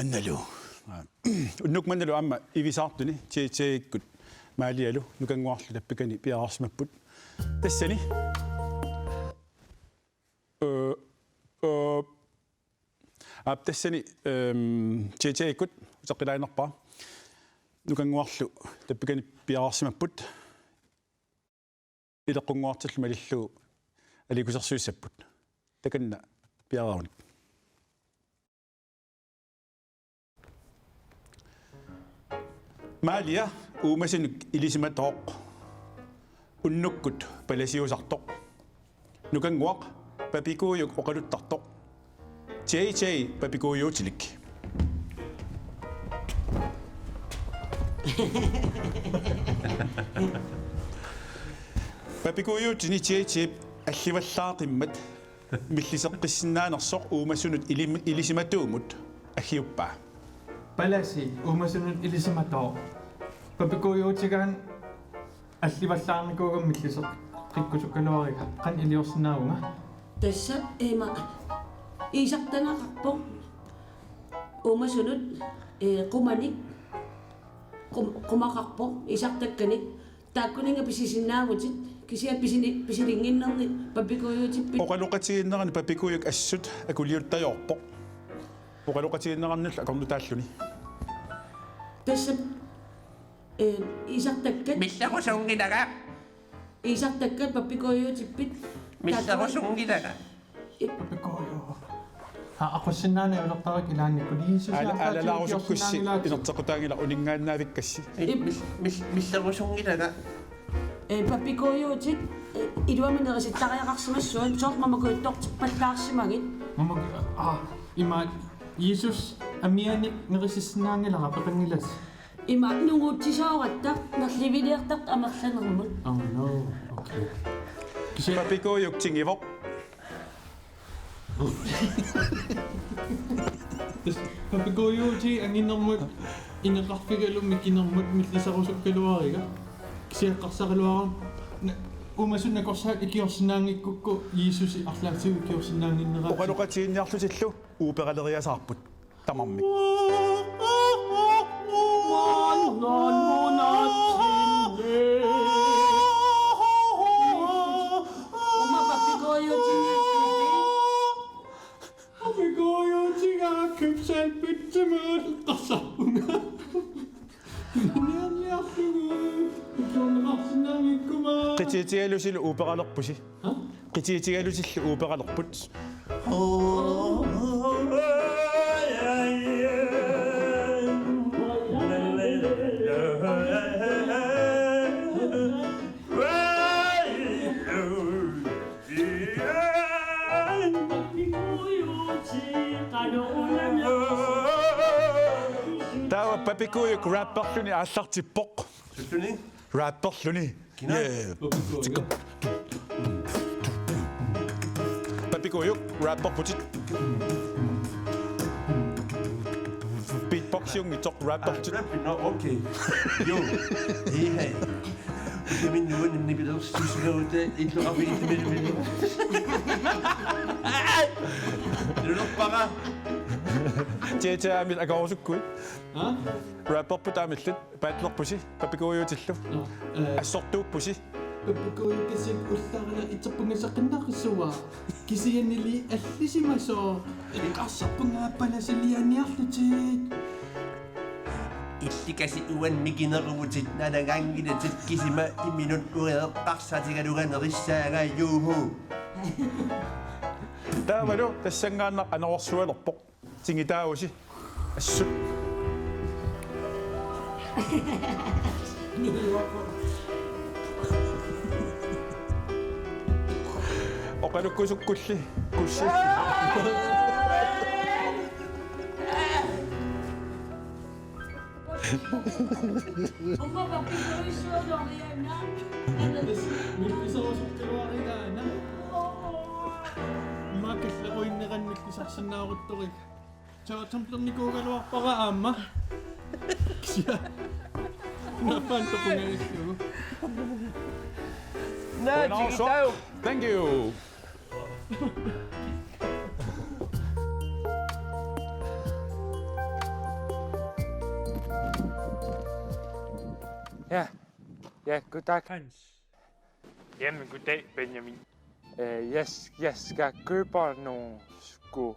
mannalu amma ivisaartuni tiikkut maalialu nukanguarlu tappikani piararsimapput tassani tassani tiikkut uteqqilainerpaa nukanguarlu tappikani piararsimapput ileqqunguartallu malillu alikusersuissapput takanna piarauni Maalia uumasinuk ilisimatoq unnukkut palasiusartoq nukanguaq papikuuyuk oqaluttartoq JJ papikuuyuutilik papikuuyuutini JJ алливаллаақиммат миллисеққиссинааnersoq uumasunut ilisimatuumut агgiuppaa Palasi umasunut ilisimatoq papikuuyuutigaan алливаллаарникуугам миллисеқ qikkusukkaluariga qan iliorsinaagunga tassa ema isaqtanaqarpo umasunut qumanik qumaqarpo isaqtakkanik taakkuninga pisisinnaagutit kisia pisilinginnerni papikuuyutippit oqaluqatiginnerani papikuuyuk assut akuliuttajorpo oqaluqatiginnerarnalla akornutaalluni tassa isaqtakkat missaqusunginaga isaqtakkat papikuuyutippit missaqusunginaga papikuuyu aqussinnaana ulertarak ilaannikkuliisus alalaarusukkussi inertequtaangila uningaannaavikkassi missaqusunginaga papikuuyuutik iluaminerisittariaqarsimassuan soormamakuittortippallaarsimagit ima Jesus amianik nerisissinnaangilera peqangilas ima nunguuttisaaurattaq nerliviliartart amerlanermut oh no okay papikuuyuk tingivoq papikuuyuuti anginnermut ineqarfigalummi kinermut millisarusukkaluariga kisiaqqarsaqaluaram umasunna korsaat ikiorsinnaangikkukku Jesus arlaatigu ikiorsinnaanginnera oqaluqatiginniarlutillu uuperaleriasaarput tamarmik papikuuyutiga kypsalpittamut qarsarpunga qitiitigalusil uuperalерpusi qitiitigalusillu uuperalерput tawa papikuuyuk rapperluni aallartippoq rapperluni Papikoyuk, rapper putit. Beatbox yung itok rapper putit. No, okay. Jo, hey. Jeg min nu en nivel suslote i to av ikke med. Det er nok bare. Det er mit agorsukkud. Rapper på der med lidt battler pusi. Papikoyuk tillu. Assortu pusi. Papikoyuk kasi ullagala itsappungasaqinnaaqissuwa. Kisianili allisimaso. Qassarpungaappalasilianiarlutit. Ittikasi uan mikineruutit nanagangilatit kisima iminut ureeqqarsatigaluganerissaaga yuuhu. Der var du, der sangaanna anorsualerpoq. Tingitausi. Assut. Oqalukkusukkulli kussi. 엄마 바뀌고 있어 너희나. Mipisawasukkaluaqigana. Makallaqoinneqannillisarsannaaquttorik. Taatsamlernikууgaluarpara aamma. Kisia. Napantoqungaissugu. Thank you. Ja, goddag Hans. Jamen, goddag Benjamin. Jeg skal købe nogle sko.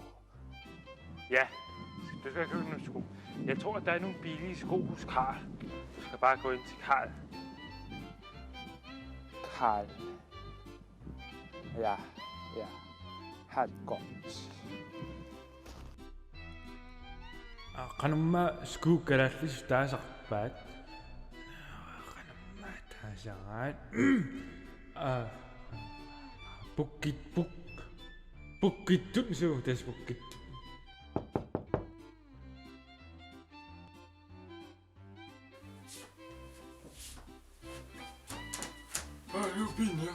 Ja, du skal købe nogle sko. Jeg tror, der er nogle billige sko hos Karl. Du skal bare gå ind til Karl. Karl. Ja. Ha' det godt. Qanumma skuukalallis taasarpaat. Qanumma taasaraat. Pukkittu suu tas pukkit. Pinja.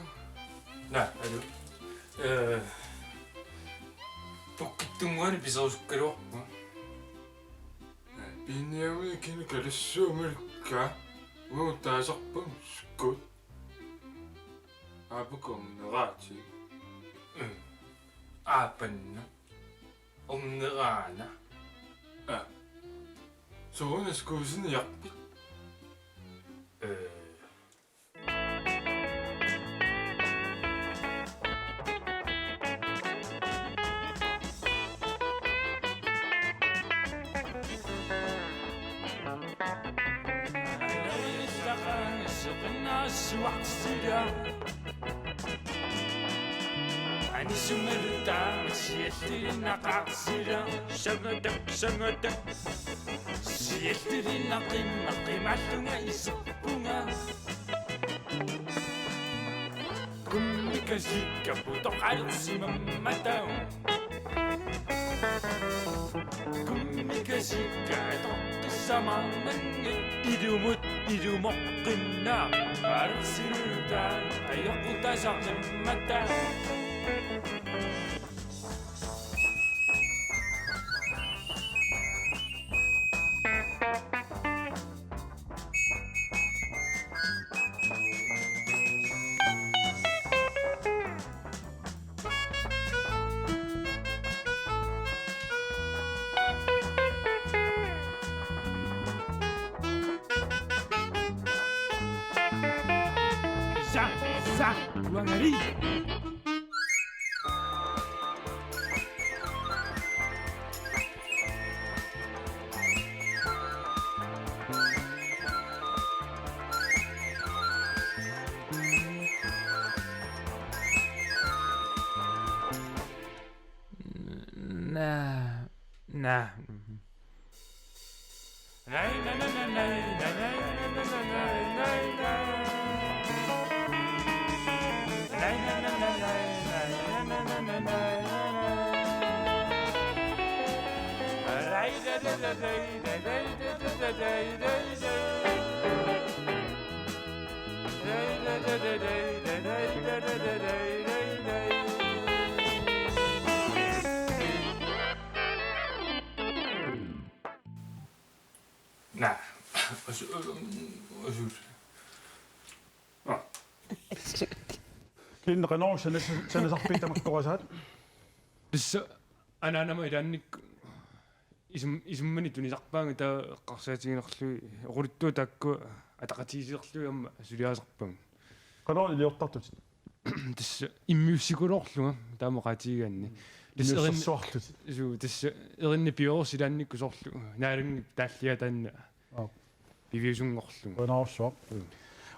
Nej, er du? Pukkittunguani pisauskalo. Pinjami kinakalassuumalka. Taasarpun skut. Apukumneraati. Aapanna. Umneraana. Soonaskuusin yarpit. Ani sumeluta siettirina qarsila sangadak siettirina qimallunga isuppunga kummikasikka putoqalsimammatau kummikasikka toqqissamannangi ilumoqqinna arsiluta ayaqutasaqimmata Luangari. Nah. Kin Renault sen sarpi tamakkorasaat. Tissa ananama ilaannik isumani tunisarpaanga taa qarsaatiginerlui oqulittuu taakku ataqatiisiserlui amma suliaasarpang. Renault iliortartut. Tissa immiussikuloorlunga taamaqaatigigaanni. Immiussarsuarlut. Tissa erinni piorsilaannikku sorlu naalungni taalliataanna. Piviusungorlunga. Renault-suaq.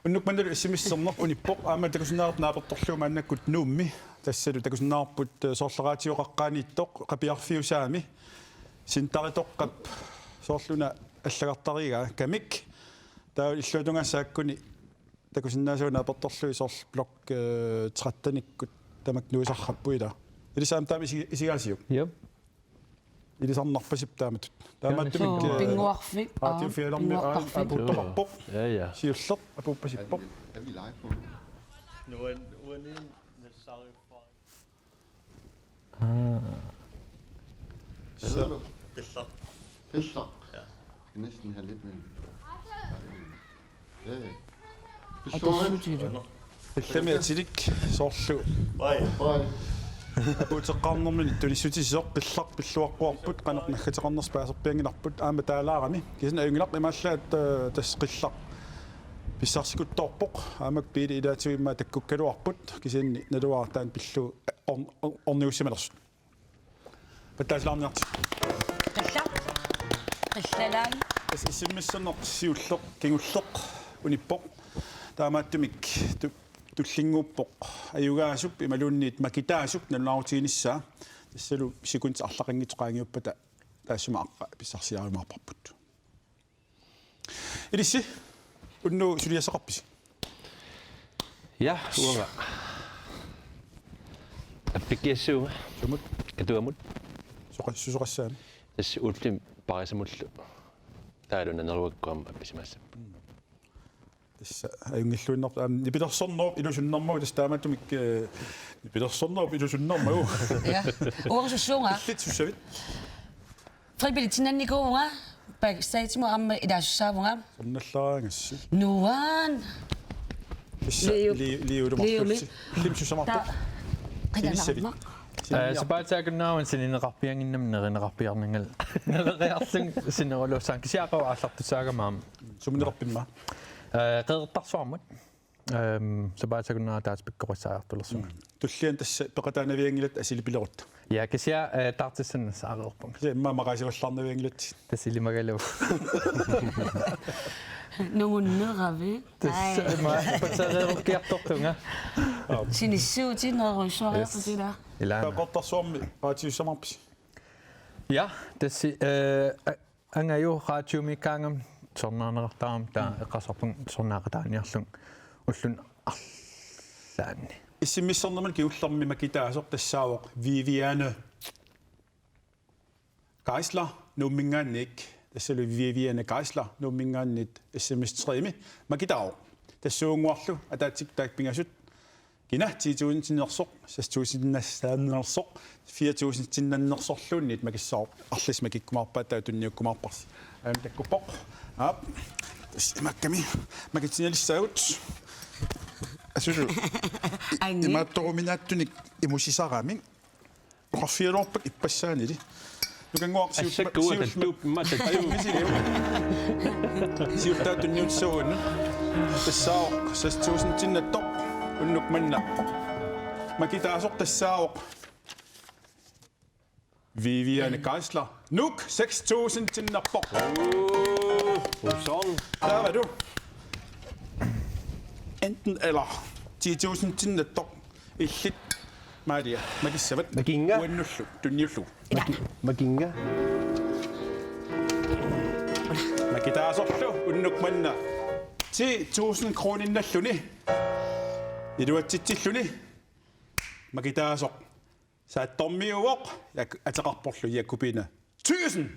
Unnuk mandalu issimissernerp unippoq aama takusinnaarp naapertorluuma annakkut nuummi tassalu takusinnaarput soorlaraatioqaqqaaniittoq qapiarfiusaami sintaritoqqap soorluna аллагартарига камик таа иллуутунгаассааккуни такусиннаасуна аперторлуи соорл блок 13-никкут тамак нуисарраппуила илисаам таами исигаасиук Yep. илисарнарпасип тааматут таамааттумик Pinguarfik. аатиуфиалерми апуттоқарпоқ Ja. сиуллеқ апуппасиппоқ Er vi live på? Nu er uenig necessary for. Hvad hedder du? Piller. Piller? Ja. Jeg skal næsten have lidt med. Ja, ja. иллами соорлу апутеққарнэрмини тунissutisoq пиллақ пиллуаққуарпут қанеқ наггатеқарнерс паасерпиангиларпут аама таалаарами кисин аюнгилақ имааллаат тасқиллақ писсарсикутторпоқ аамак пили илаатуимма таккуккалуарпут кисинни налуаартаан пиллу орниуссималерсут паттаасилаарниарти Qillalaang тас исиммиссернеқ сиуллеқ кингуллеқ униппоқ таамааттумик туллингууппоқ аюгаасуп ималуунниит макитаасуп налуарутигиниссаа тассалу сикунт арлақангитоқаангиуппата таассумааққа писсарсиаримаарпарпут илисси унну сулиасеқарписи Ja, uanga. Appikkiassuuga. Sumut. Katuamut. Susoqassaani. Tassi ultim parisamullu. Taaluna nerluakkuam appisimaassa. Tassa ajungilluinnerp nipilersornerp ilusunnermau tastaamatumik nipilersornerp ilusunnermau. Ja. Uorsussuunga. Illitsussavit. Frivilligtinannikuunga. Bagstage amma idasussaavunga. Sonnallaraangassu. Nuan. Liudumartulsi. Limsusamartuq. Qidanarma. Сапаатаагуннааван сининеқарпиангиннам неринеқарпиарнингал нерериарлун синерулуссаан кисиақава ааллартусаагамаам суминеқарпимма қеэртарсуармут сапаатаагуннаа таатпиккориссаартулерсуга туллиан тасса пеқатаанавиангилат асилипилерут я кисиа таартиссаннас аареерпунг имма мақасигаллаарнавиангилат тасилимагалу Нугуннерави. тасма патсарееруккиартортунга Sinissууtinерусуариартутила. пеқортарсуарми раатиуссамарпис ja тасси ангаю раатиумикаангам сорнаарнеқартарам таа эққасарпун сорнаақатааниарлун уллун арлаанни иссиммиссернерман киуллерми макитаасоқ тассаавоқ Viviane Geisler nummingaanник тассалу Viviane Geisler nummingaannит SMS3-ми макитао тассуунгуарлу атаатик таакпингасут кина 10.000-нерсоқ 6.000-нассааннерсоқ 4.000-нерсорлууннит макиссаоқ арлис макиккумаарпаа таа тунниуккумаарпарси аам таккуппоқ ап тасимакками макитсиналиссаагут асулу имаатторуминааттуник имусисараами профиалорпак иппассаанили нукангуар сиуттаатунниутсууну тассаоқ 6.000-тиннаттоқ уннук манна макитаасоқ тассаоқ Viviane Geisler nuk 6.000-тиннарпоқ sådan der var du enten eller 10.000-тиннаттоқ illit Maria makissavat makinga uannullu tunniullu makinga makitaasorlu unnuk manna 10.000 krooninnalluni iluatsitsilluni makitaasoq saattormiuvoq ataqarporlu yakupina 1000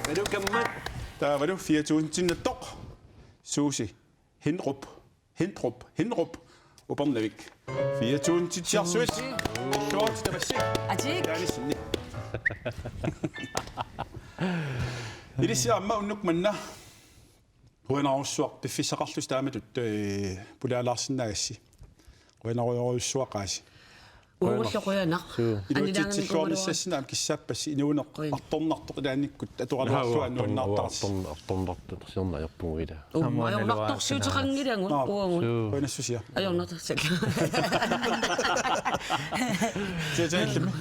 er du gammal der var du 4.000-tindatoq Susi Hindrup Upernavik 4.000-tidsjarsuit Klart, det var sig. Atik. Gerne sådan. I det siger amma unnuk manna. Ruinarussuaq piffissaqarlus taamatut pulaalarsinnagassi. Ruinaruissuaqaasi. Uulluquyana. Anilangani kissaappas inuuneq artornartoq ilaannikkut atuqaluarlua annuannaartaras. Artornartorsiornaajorpunguila. Ajornartorsiuteqangilangut uangut. Ruinassusia. Ajornartorsak. Tjejallimi.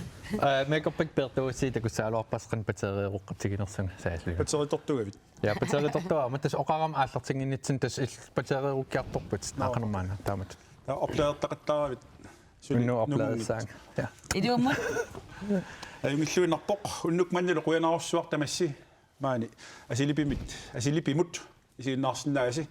Makeup pertuusi takussaaluarpasqan pateriiruqqatiginersunga saallu. Pateritortugavit. Ja pateritortua matas oqaram aallartinginnitsin tas pateriirukkiartorput naaqanermaana taamat. Oplaertaqattaravit. Unnu oplaersang. Ja. Idiummat. Ayungilluinarpoq unnuk mannilu quyanarussuaq tamassi maani asilipimut isiinnaarsinnaasi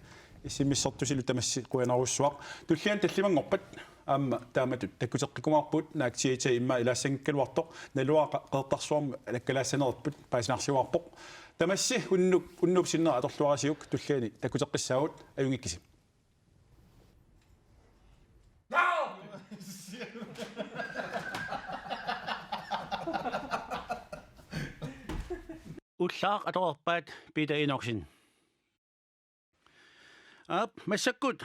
issimmissortusilu tamassi quyanarussuaq tullian tallimangorpat aamma taamatut takkuteqqikumaarput naaktiita imma ilaassangikkaluartoq naluaqa qeertarsuarma alakkalaassanerput paasinarsiuarpoq tamassi unnuk sinner atorluarasiuk tulliani takkuteqqissaagut ayungikkisi. Ullaaq atorerpaat Peter Enoksen. Massakkut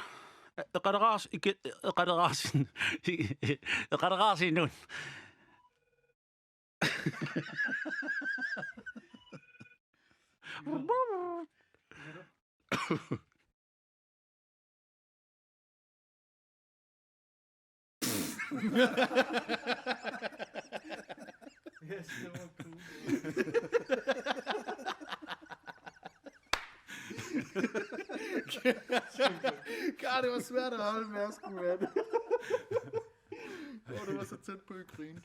eqaleraasinun. Yes, det var cool. God, det var svært at holde masken, mand. Det var så tæt på at grine.